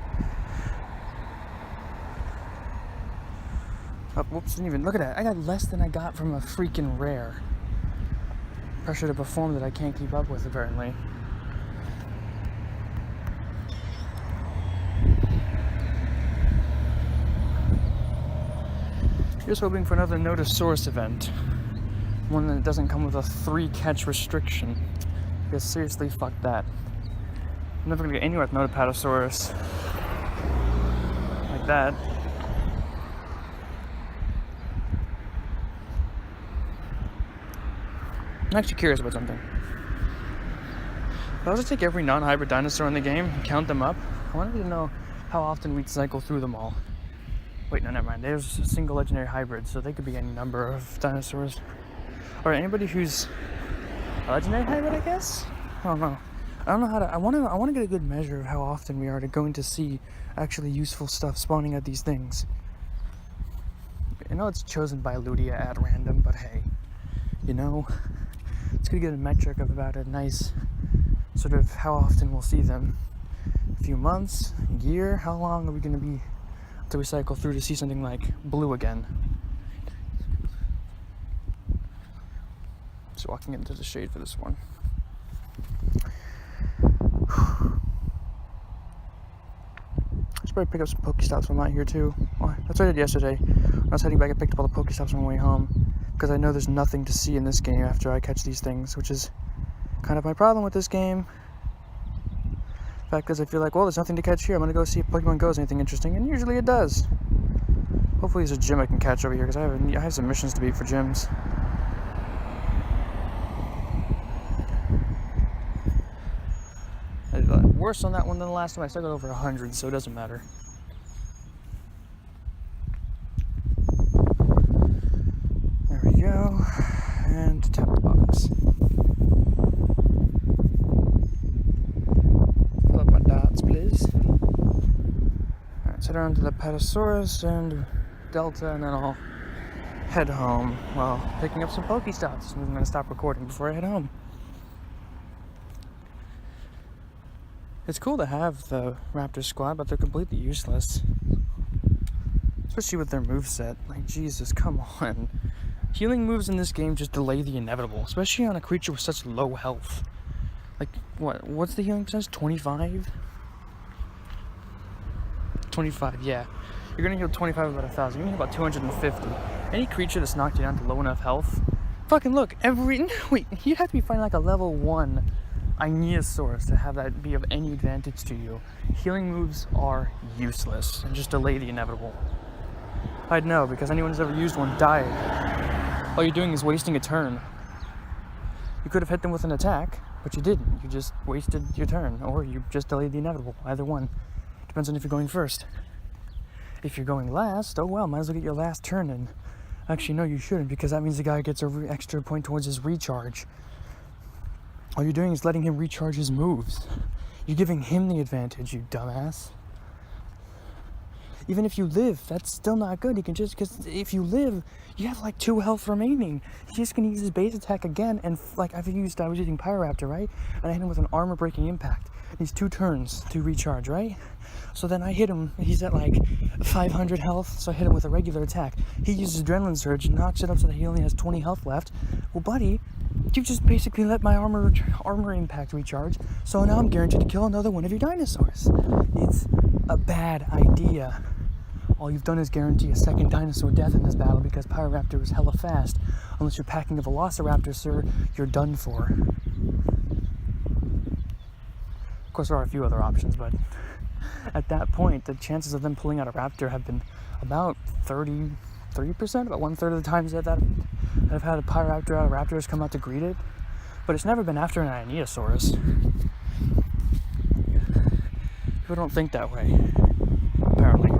Oh, whoops, didn't even look at that. I got less than I got from a freaking rare. Pressure to perform that I can't keep up with apparently. Just hoping for another Notosaurus event. One that doesn't come with a 3-catch restriction. Because seriously, fuck that. I'm never gonna get anywhere with Notopatosaurus. Like that. I'm actually curious about something. If I was to take every non-hybrid dinosaur in the game and count them up, I wanted to know how often we'd cycle through them all. Wait, no, never mind. There's a single legendary hybrid, so they could be any number of dinosaurs. Or anybody who's a legendary hybrid, I guess? I don't know. I don't know how to. I want to get a good measure of how often we are going to see actually useful stuff spawning at these things. I know it's chosen by Ludia at random, but hey, it's gonna get a metric of about a nice sort of how often we'll see them. A few months, a year. How long are we gonna be to recycle through to see something like blue again? Just walking into the shade for this one. I should probably pick up some Pokestops when I'm out here too. Well, that's what I did yesterday. When I was heading back, I picked up all the Pokestops on my way home because I know there's nothing to see in this game after I catch these things, which is kind of my problem with this game. In fact, because I feel like, well, there's nothing to catch here. I'm gonna go see if Pokemon Go is anything interesting, and usually it does. Hopefully, there's a gym I can catch over here because I have some missions to beat for gyms. I did worse on that one than the last time. I still got over 100, so it doesn't matter. There we go, and tap the box. Fill up my dots, please. Alright, let's head around to the Patasaurus and Delta, and then I'll head home while picking up some Pokestops. I'm going to stop recording before I head home. It's cool to have the Raptor squad, but they're completely useless. Especially with their moveset. Like, Jesus, come on. Healing moves in this game just delay the inevitable, especially on a creature with such low health. Like, what's the healing percentage? 25? 25, yeah. You're gonna heal 25 about 1,000. You're gonna heal about 250. Any creature that's knocked you down to low enough health, fucking look, wait, you'd have to be fighting like a level 1 Ionosaurus to have that be of any advantage to you. Healing moves are useless and just delay the inevitable. I'd know, because anyone who's ever used one died. All you're doing is wasting a turn. You could have hit them with an attack, But you didn't. You just wasted your turn, or you just delayed the inevitable. Either one. Depends on if you're going first. If you're going last, oh well, might as well get your last turn in. Actually, no, you shouldn't, because that means the guy gets an extra point towards his recharge. All you're doing is letting him recharge his moves. You're giving him the advantage, you dumbass. Even if you live, that's still not good. He can just, because if you live, you have like 2 health remaining. He's just gonna use his base attack again, and like I was using Raptor, right? And I hit him with an armor breaking impact. He's 2 turns to recharge, right? So then I hit him, he's at like 500 health, so I hit him with a regular attack. He uses Adrenaline Surge, knocks it up so that he only has 20 health left. Well, buddy, you just basically let my armor impact recharge, so now I'm guaranteed to kill another one of your dinosaurs. It's a bad idea. All you've done is guarantee a second dinosaur death in this battle because Raptor is hella fast. Unless you're packing a Velociraptor, sir, you're done for. Of course, there are a few other options, but at that point, the chances of them pulling out a Raptor have been about 33%, about 1/3 of the times that I've had a Raptor out of Raptors come out to greet it. But it's never been after an Ionosaurus. People don't think that way, apparently.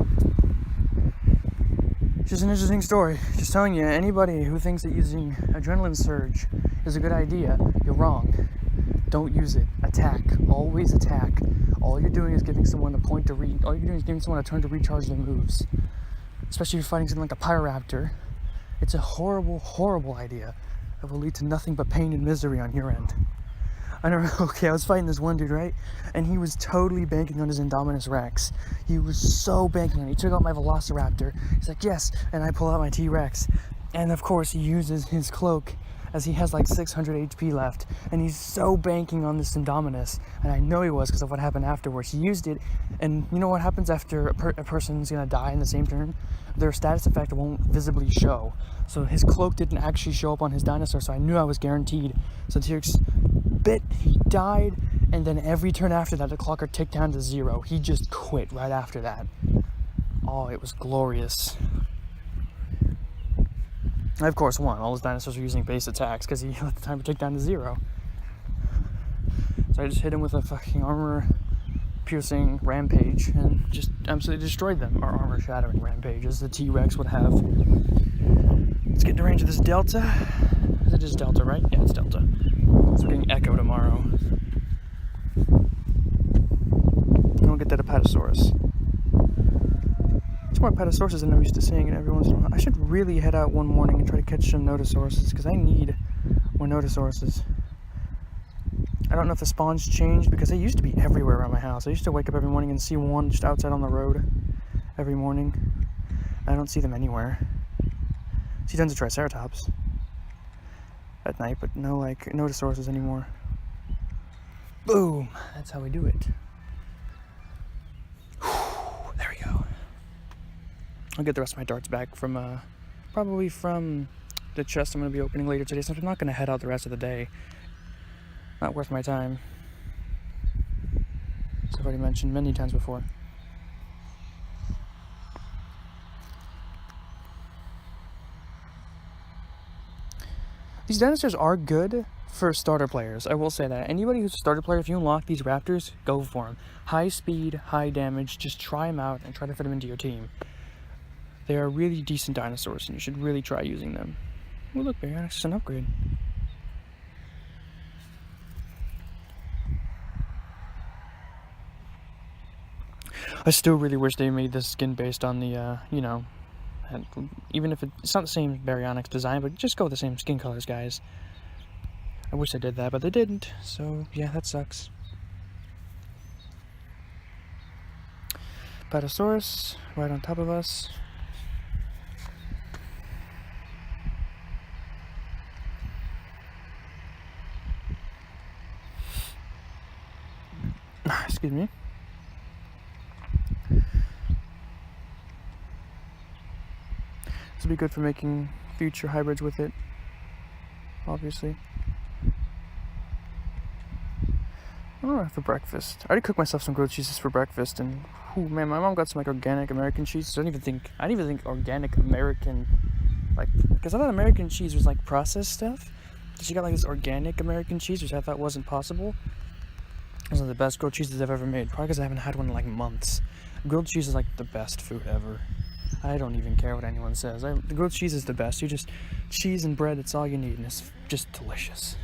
It's just an interesting story. Just telling you, anybody who thinks that using Adrenaline Surge is a good idea, you're wrong. Don't use it. Attack. Always attack. All you're doing is giving someone a point to all you're doing is giving someone a turn to recharge their moves. Especially if you're fighting something like a Raptor. It's a horrible, horrible idea that will lead to nothing but pain and misery on your end. I know, okay, I was fighting this one dude, right? And he was totally banking on his Indominus Rex. He was so banking on it. He took out my Velociraptor. He's like, yes, and I pull out my T-Rex. And of course, he uses his cloak as he has like 600 HP left. And he's so banking on this Indominus. And I know he was because of what happened afterwards. He used it, and you know what happens after a person's gonna die in the same turn? Their status effect won't visibly show. So his cloak didn't actually show up on his dinosaur, so I knew I was guaranteed. So T-Rex bit, he died, and then every turn after that the clocker ticked down to 0. He just quit right after that. Oh, it was glorious. I of course won. All his dinosaurs were using base attacks because he let the timer tick down to 0. So I just hit him with a fucking armor piercing rampage and just absolutely destroyed them. Or armor shattering rampage, as the T-Rex would have. Let's get into range of this Delta. Is it just Delta, right? Yeah, it's Delta. So we're getting Echo tomorrow. And we'll get that Apatosaurus. It's more Apatosauruses than I'm used to seeing it every once in a while. I should really head out one morning and try to catch some Notosauruses, because I need more Notosauruses. I don't know if the spawns changed, because they used to be everywhere around my house. I used to wake up every morning and see one just outside on the road every morning. I don't see them anywhere. See tons of Triceratops at night, but no Notosauruses anymore. Boom! That's how we do it. Whew, there we go. I'll get the rest of my darts back from, probably from the chest I'm going to be opening later today, so I'm not going to head out the rest of the day. Not worth my time. As I've already mentioned many times before. These dinosaurs are good for starter players, I will say that. Anybody who's a starter player, if you unlock these Raptors, go for them. High speed, high damage, just try them out and try to fit them into your team. They are really decent dinosaurs, and you should really try using them. Oh look, Baryonyx is an upgrade. I still really wish they made this skin based on the, even if it's not the same Baryonyx design, but just go with the same skin colors, guys. I wish they did that, but they didn't, so yeah, that sucks. Apatosaurus, right on top of us. Excuse me. This will be good for making future hybrids with it, obviously. Oh, for breakfast. I already cooked myself some grilled cheeses for breakfast, and oh man, my mom got some like organic American cheese. I didn't even think organic American, like, because I thought American cheese was like processed stuff. that she got like this organic American cheese, which I thought wasn't possible. It's one of the best grilled cheeses I've ever made. Probably because I haven't had one in like months. Grilled cheese is like the best food ever. I don't even care what anyone says. The grilled cheese is the best. You just cheese and bread. It's all you need, and it's just delicious.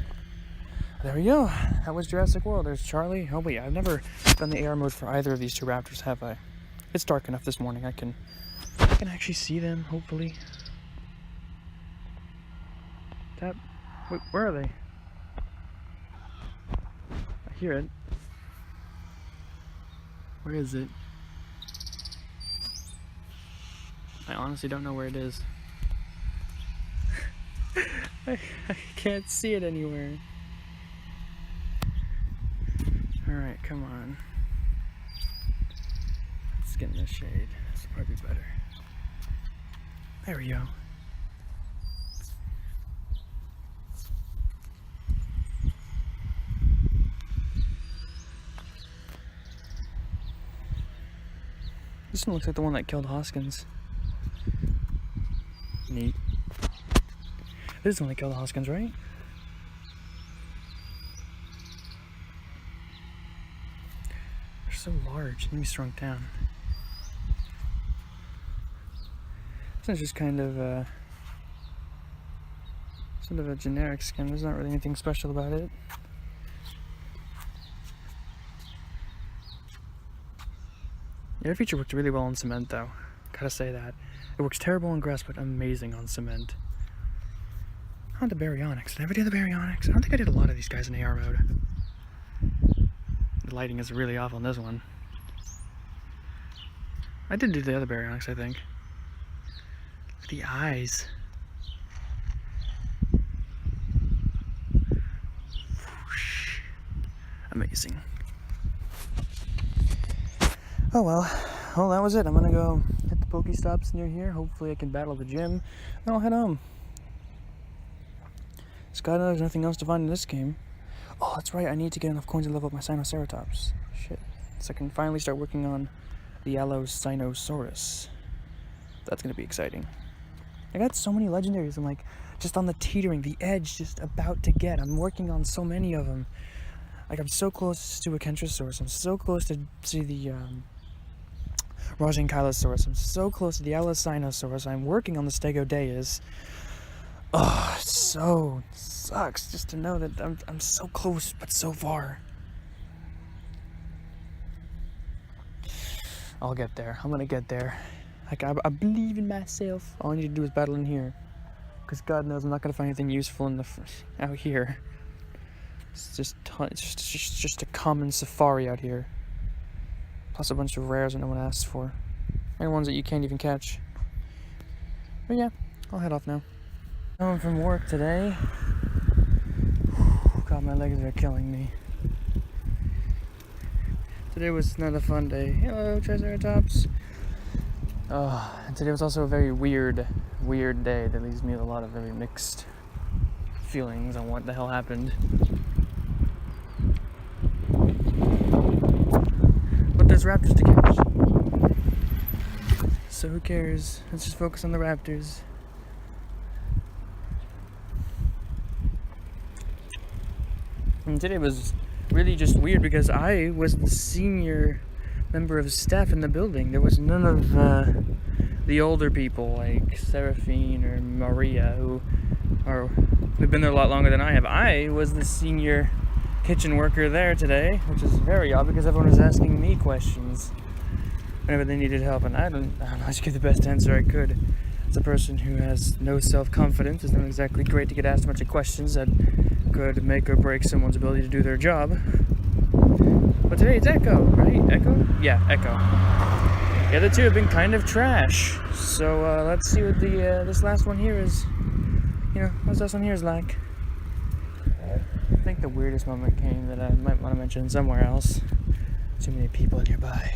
There we go. That was Jurassic World. There's Charlie. Oh wait, I've never done the AR mode for either of these two raptors, have I? It's dark enough this morning. I can actually see them. Hopefully. Wait, where are they? I hear it. Where is it? I honestly don't know where it is. I can't see it anywhere. Alright, come on. Let's get in the shade. This will probably be better. There we go. This one looks like the one that killed Hoskins. Neat. This is the one that killed Hoskins, right? They're so large. They need to be shrunk down. This one's just kind of sort of a generic skin. There's not really anything special about it. The air feature worked really well on cement, though. Gotta say that. It works terrible on grass, but amazing on cement. On the baryonyx. Did I ever do the baryonyx? I don't think I did a lot of these guys in AR mode. The lighting is really off on this one. I did do the other baryonyx, I think. The eyes. Whoosh. Amazing. Oh well. Well, that was it. I'm gonna go hit the Pokestops near here. Hopefully I can battle the gym. Then I'll head home. God knows nothing else to find in this game. Oh, that's right. I need to get enough coins to level up my Sinoceratops. Shit. So I can finally start working on the Allosinosaurus. That's gonna be exciting. I got so many legendaries. I'm like just on the teetering, the edge, just about to get. I'm working on so many of them. Like I'm so close to a Kentrosaurus. I'm so close to the Rajankylosaurus. I'm so close to the Allosinosaurus. I'm working on the Stegodeus. Oh, it so sucks just to know that I'm so close but so far. I'll get there. I'm gonna get there. Like I believe in myself. All I need to do is battle in here, because God knows I'm not gonna find anything useful in out here. It's just a common safari out here. Plus a bunch of rares that no one asks for, and ones that you can't even catch. But yeah, I'll head off now. Home from work today. God, my legs are killing me. Today was another fun day. Hello, Triceratops. And today was also a very weird day that leaves me with a lot of very mixed feelings on what the hell happened. But there's raptors to catch. So who cares? Let's just focus on the raptors. And today was really just weird because I was the senior member of staff in the building. There was none of the older people like Seraphine or Maria who've been there a lot longer than I have. I was the senior kitchen worker there today, which is very odd because everyone was asking me questions whenever they needed help, and I don't know, I just gave the best answer I could. As a person who has no self-confidence, it's not exactly great to get asked a bunch of questions that could make or break someone's ability to do their job. But today it's Echo, right? Echo? Yeah, Echo. The other two have been kind of trash. So let's see what this last one here is. What this last one here is like. I think the weirdest moment came that I might want to mention somewhere else. Too many people nearby.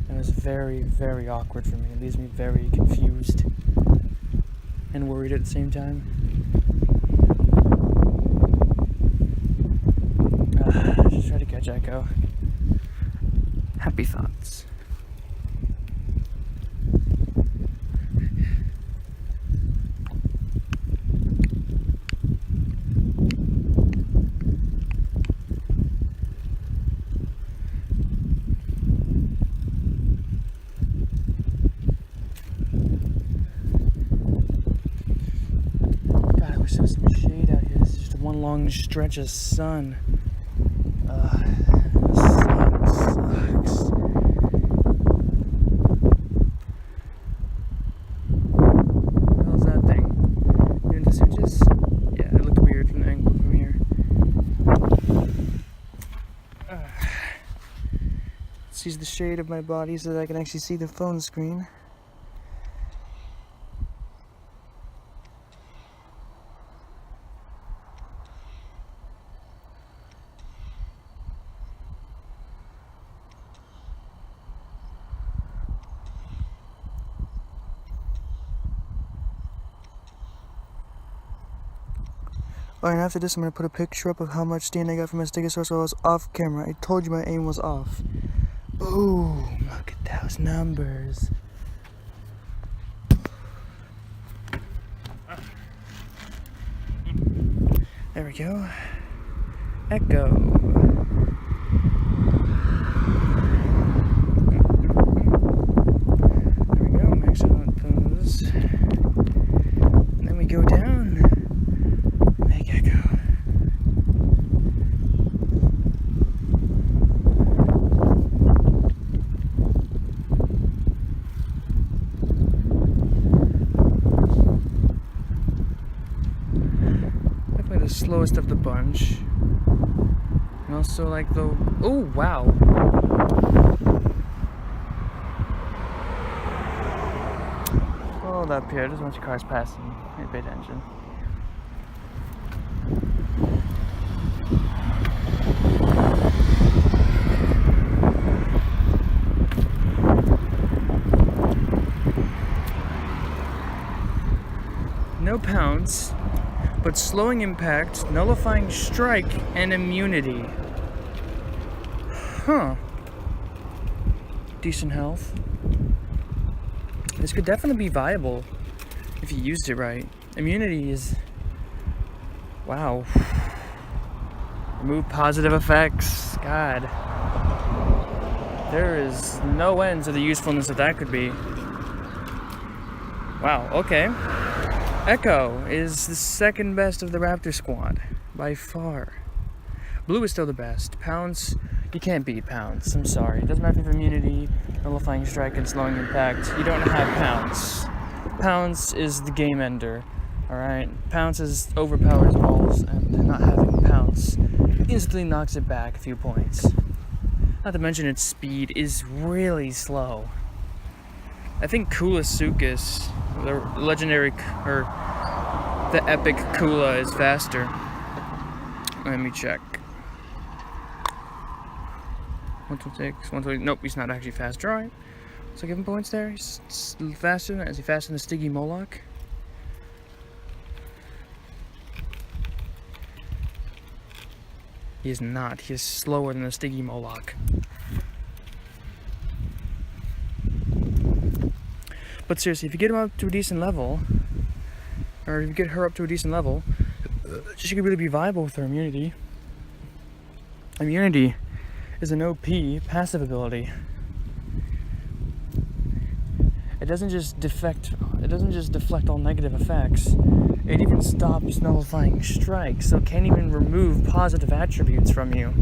It was very, very awkward for me. It leaves me very confused and worried at the same time. Just try to catch Echo. Happy thoughts. long stretch of sun. The sun sucks. How's that thing? Doing the switches? Yeah, it looked weird from the angle from here. Let's use the shade of my body so that I can actually see the phone screen. Alright, after this I'm going to put a picture up of how much stain I got from my Stegosaurus while I was off camera. I told you my aim was off. Boom! Look at those numbers. There we go. Echo. There we go, max out those. And then we go down. Make echo. Definitely the slowest of the bunch. And also like the... Oh, wow. Hold up here, there's a bunch of cars passing. Hey, pay attention. No pounds, but slowing impact, nullifying strike, and immunity. Huh. Decent health. This could definitely be viable if you used it right. Immunity is... Wow. Remove positive effects. God. There is no end to the usefulness that could be. Wow, okay. Echo is the second best of the Raptor squad, by far. Blue is still the best. Pounds, you can't beat Pounds. I'm sorry. It doesn't matter if you have immunity, nullifying strike, and slowing impact. You don't have Pounds. Pounds is the game ender. Alright? Pounds is overpowers balls, and not having Pounds instantly knocks it back a few points. Not to mention its speed is really slow. I think Kulasuchus, the legendary, or the epic Kula, is faster. Let me check. 126, 120. Nope, he's not actually faster. Alright. So give him points there. He's faster. Is he faster than the Stiggy Moloch? He is not. He is slower than the Stiggy Moloch. But seriously, if you get him up to a decent level, or if you get her up to a decent level, she could really be viable with her immunity. Immunity is an OP passive ability. It doesn't just deflect all negative effects. It even stops nullifying strikes, so it can't even remove positive attributes from you.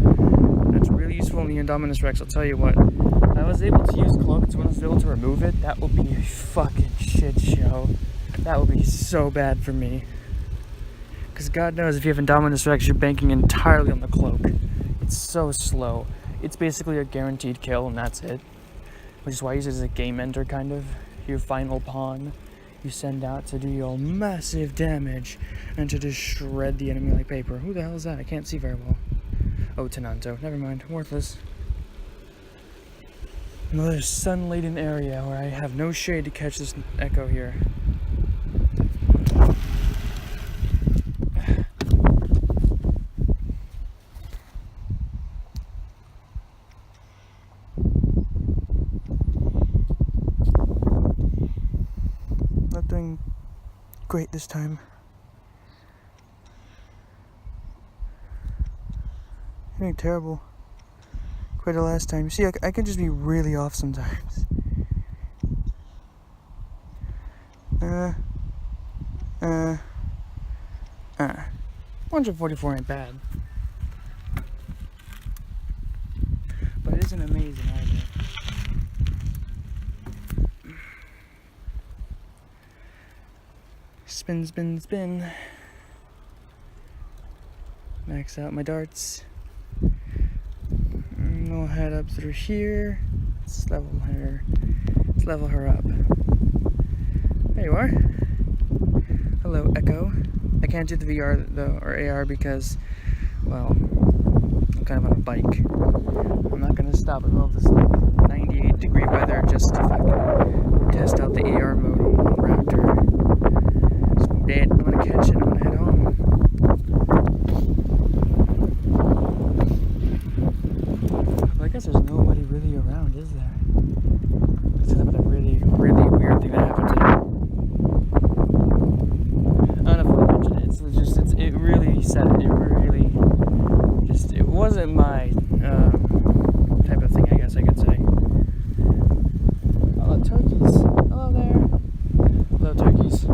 That's really useful in the Indominus Rex, I'll tell you what. If I was able to use Cloak and someone was able to remove it, that would be a fucking shit show. That would be so bad for me. Because God knows if you have Indominus Rex, you're banking entirely on the Cloak. It's so slow. It's basically a guaranteed kill and that's it. Which is why I use it as a game ender, kind of. Your final pawn you send out to do your massive damage and to just shred the enemy like paper. Who the hell is that? I can't see very well. Oh, Tenanto. Never mind. Worthless. Another sun-laden area where I have no shade to catch this echo here. Not doing great this time. Doing terrible. Quite the last time. You see, I can just be really off sometimes. 144 ain't bad. But it isn't amazing either. Spin, spin, spin. Max out my darts. We'll head up through here. Let's level her. Let's level her up. There you are. Hello, Echo. I can't do the VR though, or AR, because, well, I'm kind of on a bike. I'm not gonna stop in the middle of this like 98-degree weather just to fucking test out the AR mode on Raptor. So I'm dead. I'm gonna catch it. I'm gonna head home. Well, I guess there's nobody really around, is there? Except for that really, really weird thing that happened today. I don't know if I want to mention it. It really sad. It wasn't my type of thing, I guess I could say. Hello, turkeys. Hello there. Hello, turkeys. I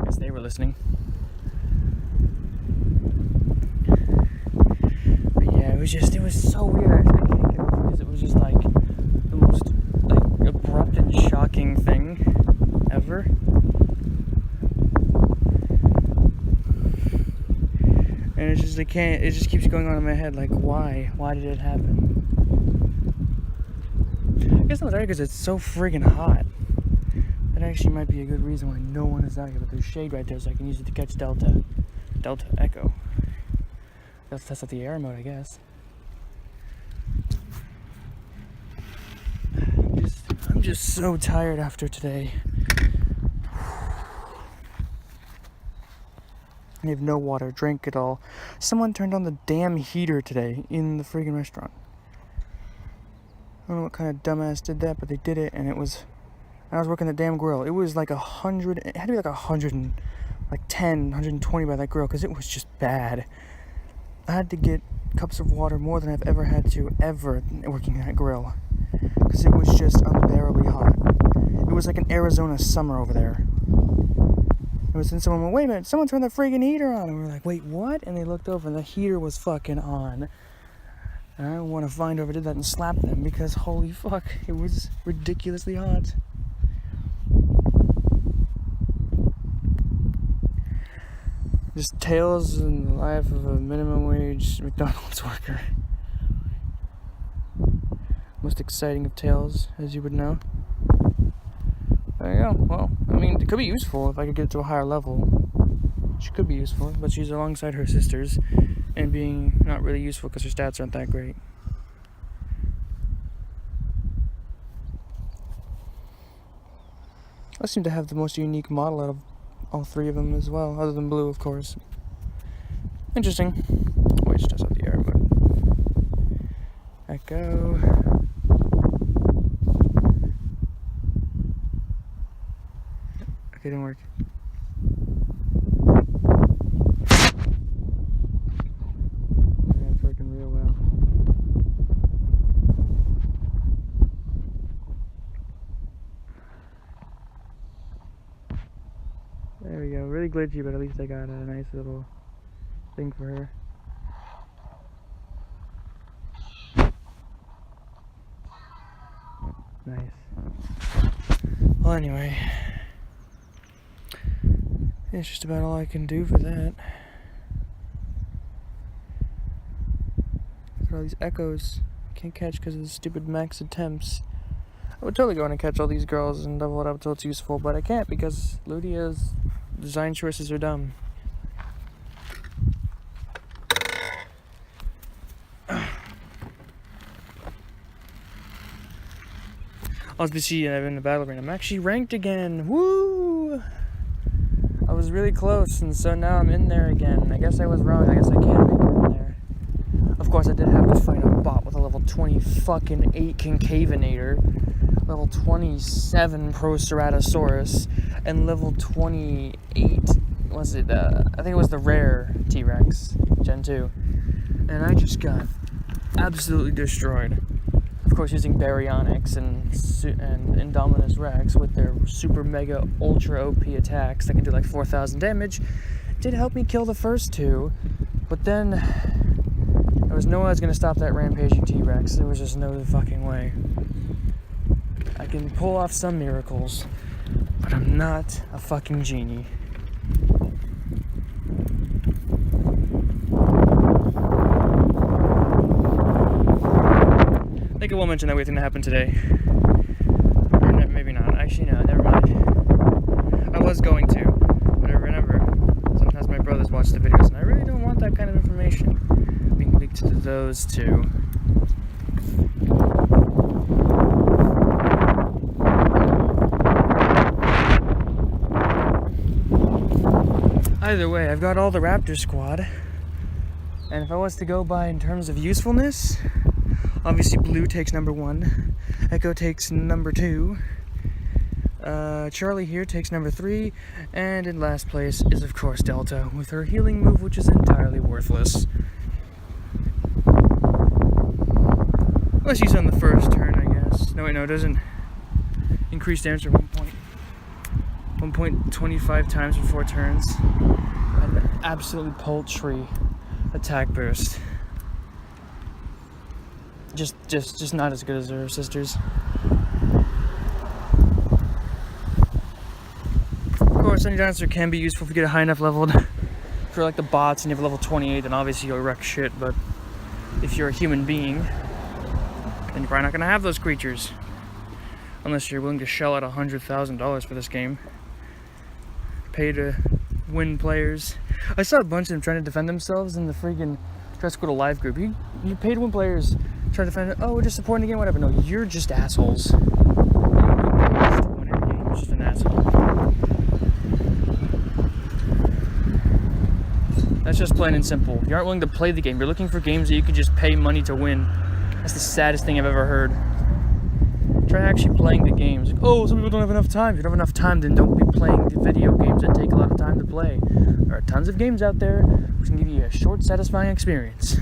guess they were listening. But yeah, it was so weird. I can't get over it because it was just like the most like abrupt and shocking thing ever. And it's just, it just keeps going on in my head, like, why? Why did it happen? I guess not there because it's so friggin' hot. That actually might be a good reason why no one is out here, but there's shade right there, so I can use it to catch Delta. Delta, Echo. Let's test out the air mode, I guess. I'm just so tired after today. I have no water, drank it all. Someone turned on the damn heater today in the friggin' restaurant. I don't know what kind of dumbass did that, but they did it, and I was working the damn grill. It was like 100, it had to be like 110, 120 by that grill, because it was just bad. I had to get cups of water more than I've ever had to, ever, working that grill. Because it was just unbearably hot. It was like an Arizona summer over there. It was, and someone went, wait a minute, someone turned the friggin' heater on. And we were like, wait, what? And they looked over and the heater was fucking on. And I want to find whoever did that and slap them because holy fuck, it was ridiculously hot. Just tales in the life of a minimum wage McDonald's worker. Most exciting of tales, as you would know. There you go. Well, I mean, it could be useful if I could get to a higher level. She could be useful, but she's alongside her sisters and being not really useful because her stats aren't that great. I seem to have the most unique model out of all three of them as well, other than Blue, of course. Interesting. Wait, just test out the air mode. Echo. Okay, didn't work. Yeah, it's working real well. There we go. Really glitchy, but at least I got a nice little thing for her. Nice. Well, anyway. It's just about all I can do for that. Look at all these echoes I can't catch because of the stupid max attempts. I would totally go in and catch all these girls and level it up until it's useful, but I can't because Ludia's design choices are dumb. As you see, I'm in the battle arena. I'm actually ranked again. Woo! I was really close, and so now I'm in there again. I guess I was wrong. I guess I can't make it in there. Of course, I did have to fight a bot with a level 20 fucking 8 Concavinator, level 27 Proceratosaurus, and level 28, was it, I think it was the rare T-Rex, Gen 2. And I just got absolutely destroyed. Of course, using Baryonyx and Indominus Rex with their super mega ultra OP attacks that can do like 4,000 damage did help me kill the first two, but then there was no way I was going to stop that rampaging T-Rex. There was just no fucking way. I can pull off some miracles, but I'm not a fucking genie. I think I will mention that weird thing that happened today. Or maybe not. Actually, no, never mind. I was going to, but I remember sometimes my brothers watch the videos, and I really don't want that kind of information being leaked to those two. Either way, I've got all the Raptor squad, and if I was to go by in terms of usefulness, obviously Blue takes number 1, Echo takes number 2, Charlie here takes number 3, and in last place is of course Delta with her healing move, which is entirely worthless. Unless you use it on the first turn, I guess. No, wait, no, it doesn't. Increase damage for 1.25 times for 4 turns. An absolutely paltry attack burst. Just not as good as her sisters. Of course, any dinosaur can be useful if you get a high enough leveled. If you're like the bots and you have a level 28, then obviously you'll wreck shit, but if you're a human being, then you're probably not gonna have those creatures. Unless you're willing to shell out $100,000 for this game. Pay to win players. I saw a bunch of them trying to defend themselves in the freaking Jurassic live group. You pay to win players, try to defend it. Oh, we're just supporting the game, whatever. No, you're just assholes. You don't win every game, you're just an asshole. That's just plain and simple. You aren't willing to play the game. You're looking for games that you can just pay money to win. That's the saddest thing I've ever heard. Try actually playing the games. Like, oh, some people don't have enough time. If you don't have enough time, then don't be playing the video games that take a lot of time to play. There are tons of games out there which can give you a short, satisfying experience.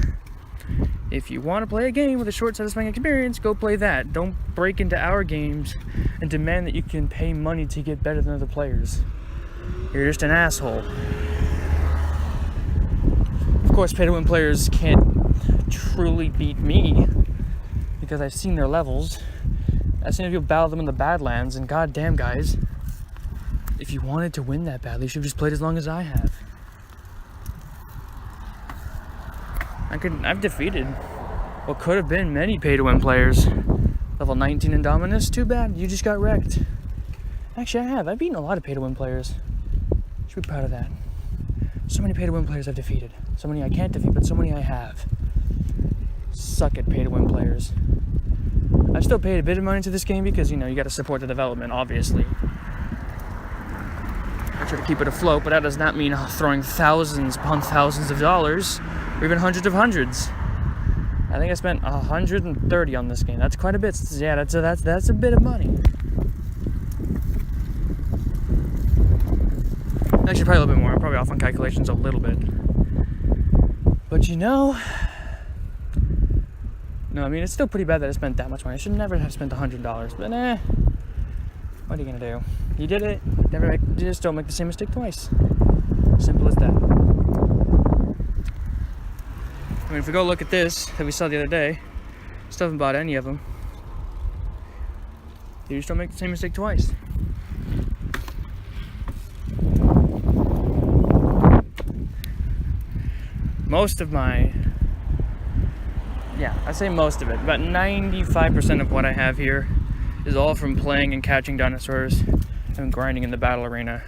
If you want to play a game with a short, satisfying experience, go play that. Don't break into our games and demand that you can pay money to get better than other players. You're just an asshole. Of course, pay-to-win players can't truly beat me because I've seen their levels. I've seen people battle them in the Badlands, and goddamn, guys, if you wanted to win that badly, you should have just played as long as I have. I've defeated what could have been many pay-to-win players. Level 19 Indominus, too bad, you just got wrecked. Actually, I have. I've beaten a lot of pay-to-win players. Should be proud of that. So many pay-to-win players I've defeated. So many I can't defeat, but so many I have. Suck at pay-to-win players. I still paid a bit of money to this game because, you know, you got to support the development, obviously. I try to keep it afloat, but that does not mean throwing thousands upon thousands of dollars, or even hundreds of hundreds. I think I spent $130 on this game. That's quite a bit. Yeah, that's a bit of money. Actually, probably a little bit more. I'm probably off on calculations a little bit. But you know, no, I mean, it's still pretty bad that I spent that much money. I should never have spent $100, but what are you gonna do? You did it. You just don't make the same mistake twice. Simple as that. I mean, if we go look at this that we saw the other day, still haven't bought any of them. You just don't make the same mistake twice. Most of my, I say most of it, about 95% of what I have here is all from playing and catching dinosaurs and grinding in the battle arena.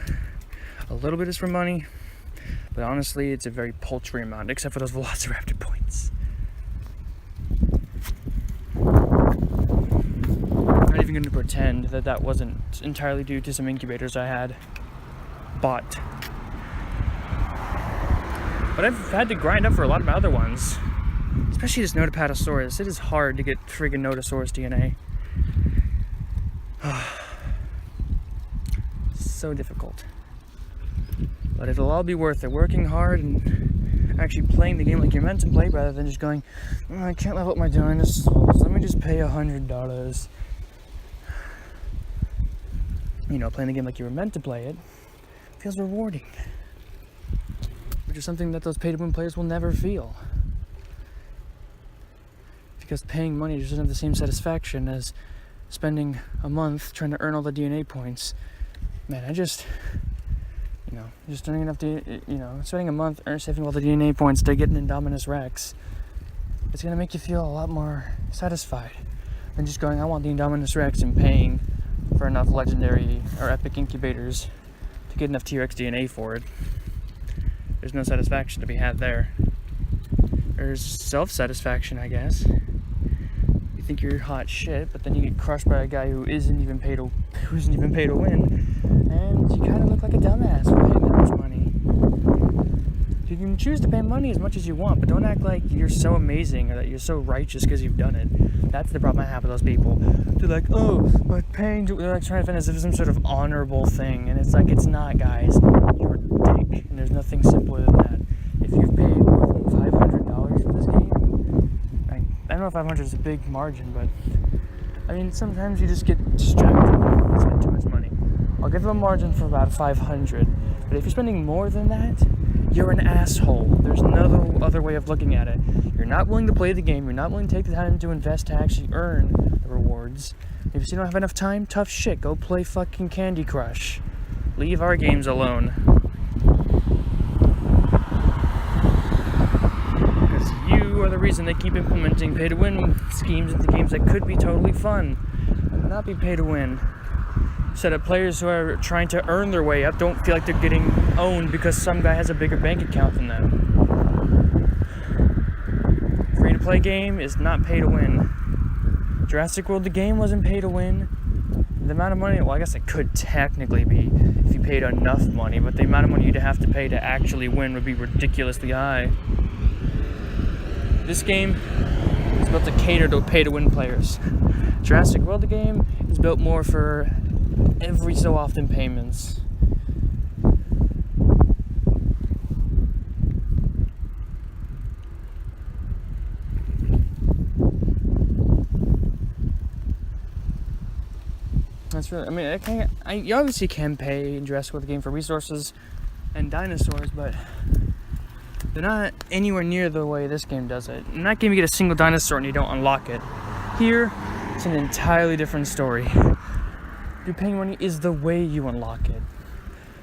A little bit is for money, but honestly, it's a very paltry amount, except for those Velociraptor points. I'm not even going to pretend that that wasn't entirely due to some incubators I had bought. But I've had to grind up for a lot of my other ones. Especially this Notapatosaurus. It is hard to get friggin' Notosaurus DNA. So difficult. But it'll all be worth it. Working hard and actually playing the game like you're meant to play rather than just going, oh, I can't level up my dinosaurs. Let me just pay $100. You know, playing the game like you were meant to play it feels rewarding. which is something that those pay-to-win players will never feel. Because paying money doesn't have the same satisfaction as spending a month trying to earn all the DNA points. Man, just earning enough spending a month saving all the DNA points to get an Indominus Rex, it's going to make you feel a lot more satisfied than just going, I want the Indominus Rex, and paying for enough legendary or epic incubators to get enough T-Rex DNA for it. There's no satisfaction to be had there. There's self-satisfaction, I guess. You think you're hot shit, but then you get crushed by a guy who isn't even paid to win, and you kind of look like a dumbass for paying that much money. You can choose to pay money as much as you want, but don't act like you're so amazing or that you're so righteous because you've done it. That's the problem I have with those people. They're like, oh, but paying to... They're like trying to defend it as if it's some sort of honorable thing, and it's like, it's not, guys. You're a dick, and there's nothing simpler than that. If you've paid more than $500 for this game, I know 500 is a big margin, but I mean, sometimes you just get distracted and spend too much money. I'll give them a margin for about 500, but if you're spending more than that, you're an asshole. There's no other way of looking at it. You're not willing to play the game. You're not willing to take the time to invest to actually earn the rewards. If you don't have enough time, tough shit. Go play fucking Candy Crush. Leave our games alone. Because you are the reason they keep implementing pay-to-win schemes into games that could be totally fun and not be pay-to-win. So that players who are trying to earn their way up don't feel like they're getting owned because some guy has a bigger bank account than them. Free-to-play game is not pay-to-win. Jurassic World, the game, wasn't pay-to-win. The amount of money, well, I guess it could technically be if you paid enough money, but the amount of money you'd have to pay to actually win would be ridiculously high. This game is built to cater to pay-to-win players. Jurassic World, the game, is built more for every so often payments. That's really, I mean, you obviously can pay in Jurassic World the game for resources and dinosaurs, but they're not anywhere near the way this game does it. In that game, you get a single dinosaur and you don't unlock it. Here, it's an entirely different story. Your paying money is the way you unlock it.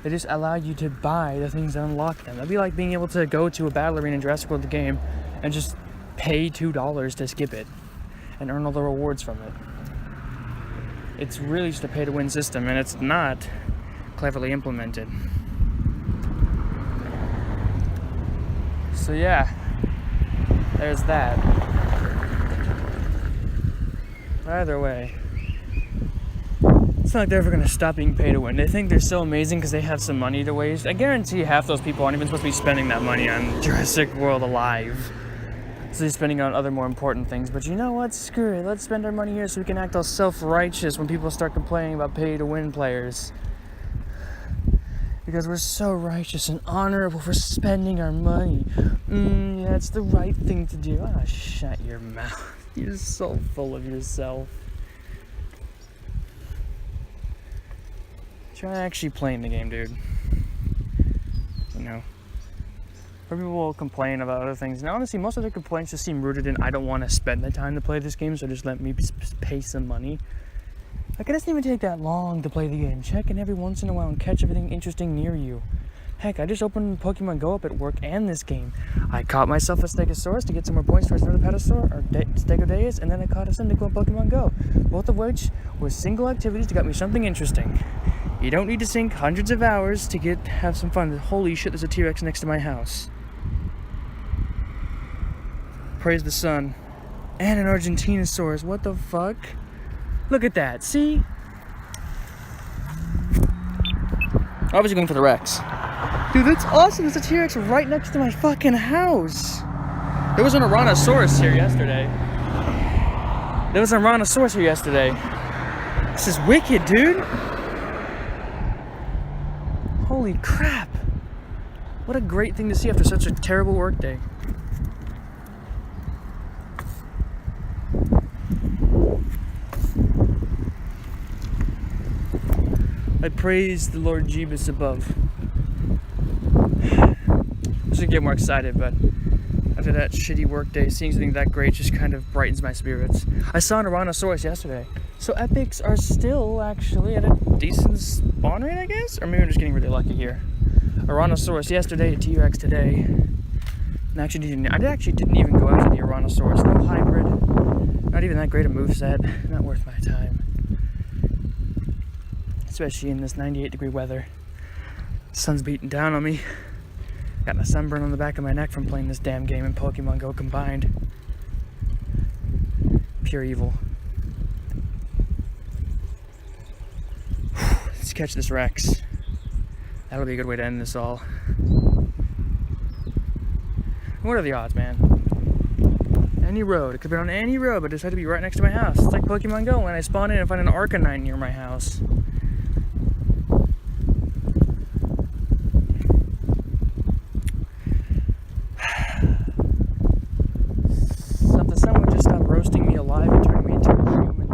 They just allow you to buy the things that unlock them. That'd be like being able to go to a battle arena in Jurassic World the game and just pay $2 to skip it and earn all the rewards from it. It's really just a pay-to-win system, and it's not cleverly implemented. So yeah, there's that. Either way, it's not like they're ever going to stop being pay-to-win. They think they're so amazing because they have some money to waste. I guarantee half those people aren't even supposed to be spending that money on Jurassic World Alive. So they're spending on other more important things. But you know what? Screw it. Let's spend our money here so we can act all self-righteous when people start complaining about pay-to-win players. Because we're so righteous and honorable for spending our money. Yeah, it's the right thing to do. Ah, shut your mouth. You're so full of yourself. Try actually playing the game, dude. You know. Or people will complain about other things. And honestly, most of their complaints just seem rooted in, I don't want to spend the time to play this game, so just let me pay some money. Like, it doesn't even take that long to play the game. Check in every once in a while and catch everything interesting near you. Heck, I just opened Pokemon Go up at work and this game. I caught myself a Stegosaurus to get some more points for another Petasaur, or Stegodeus, and then I caught a Cyndaquil on Pokemon Go. Both of which were single activities that got me something interesting. You don't need to sink hundreds of hours to have some fun. Holy shit, there's a T-Rex next to my house. Praise the sun. And an Argentinosaurus. What the fuck? Look at that. See? Obviously going for the Rex. Dude, that's awesome. There's a T-Rex right next to my fucking house. There was an Ouranosaurus here yesterday. This is wicked, dude. Holy crap. What a great thing to see after such a terrible work day. I praise the Lord Jeebus above. usually get more excited, but after that shitty work day, seeing something that great just kind of brightens my spirits. I saw an Tyrannosaurus yesterday. So epics are still actually at a decent spawn rate, I guess? Or maybe I'm just getting really lucky here. Tyrannosaurus yesterday, a T-Rex today. I actually didn't even go after the Tyrannosaurus. No hybrid. Not even that great a moveset. Not worth my time. Especially in this 98-degree weather. The sun's beating down on me. Got a sunburn on the back of my neck from playing this damn game and Pokemon Go combined. Pure evil. Let's catch this Rex. That'll be a good way to end this all. What are the odds, man? Any road. It could be on any road, but it just had to be right next to my house. It's like Pokemon Go when I spawn in and find an Arcanine near my house. So if the sun would just stop roasting me alive and turning me into a human,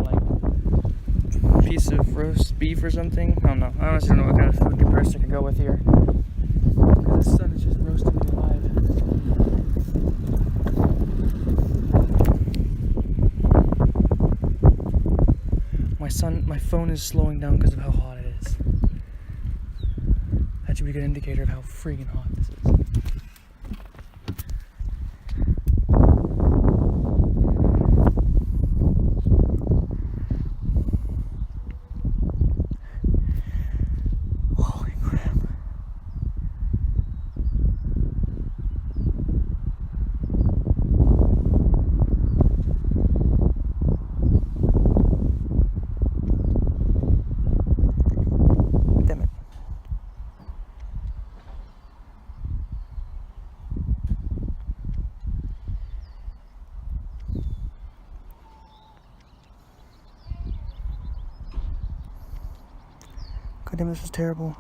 like, piece of roast beef or something. I don't know. I honestly don't know what kind of food comparison I could go with here. The sun is just roasting me alive. My phone is slowing down because of how hot it is. That should be a good indicator of how freaking hot this is. Holy crap. Damn it. God damn, this is terrible.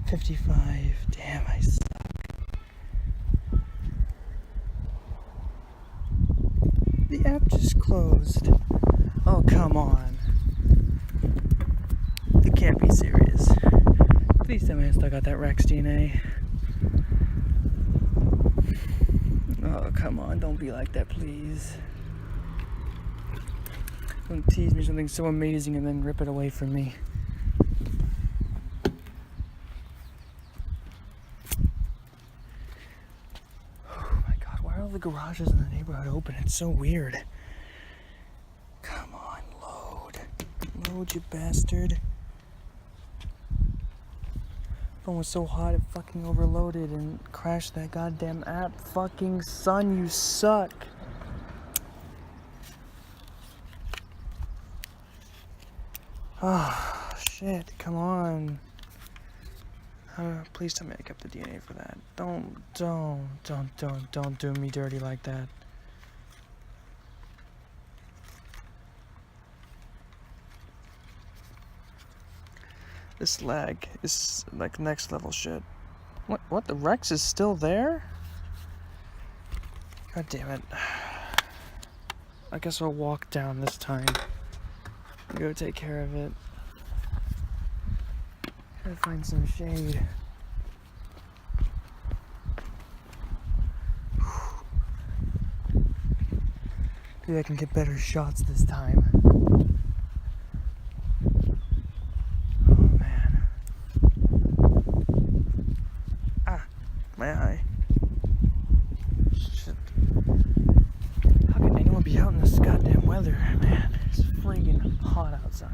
55. Damn, I suck. The app just closed. Oh, come on. You can't be serious. Please tell me I still got that Rex DNA. Oh, come on. Don't be like that, please. Don't tease me something so amazing and then rip it away from me. Oh my god, why are all the garages in the neighborhood open? It's so weird. Come on, load. Load, you bastard. Phone was so hot it fucking overloaded and crashed that goddamn app. Fucking son, you suck. Oh, shit, come on. Please tell me I kept the DNA for that. Don't do me dirty like that. This lag is like next level shit. What? The Rex is still there? God damn it. I guess I'll walk down this time. Go take care of it. Gotta find some shade. Maybe I can get better shots this time. Oh man. Ah, my eye. Shit. How can anyone be out in this goddamn weather, man? It's freaking hot outside.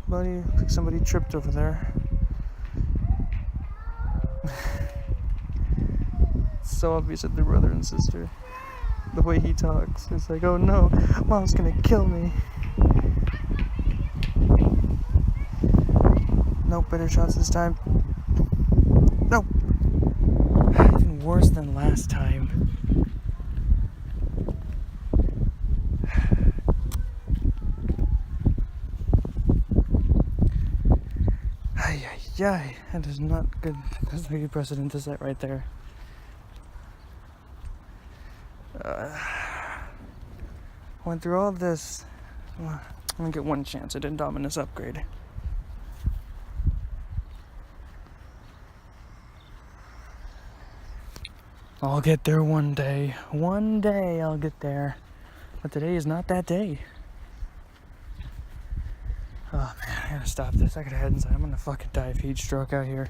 Buddy, looks like somebody tripped over there. It's so obvious that they're brother and sister. The way he talks, it's like, oh no, mom's gonna kill me. Nope, better shots this time. No. Even worse than last time. Ay, that is not good. That's not a good precedent to set right there. Went through all this. I'm gonna get one chance at Indominus upgrade. I'll get there one day. One day I'll get there. But today is not that day. Oh man, I gotta stop this. I gotta head inside. I'm gonna fucking die of heat stroke out here.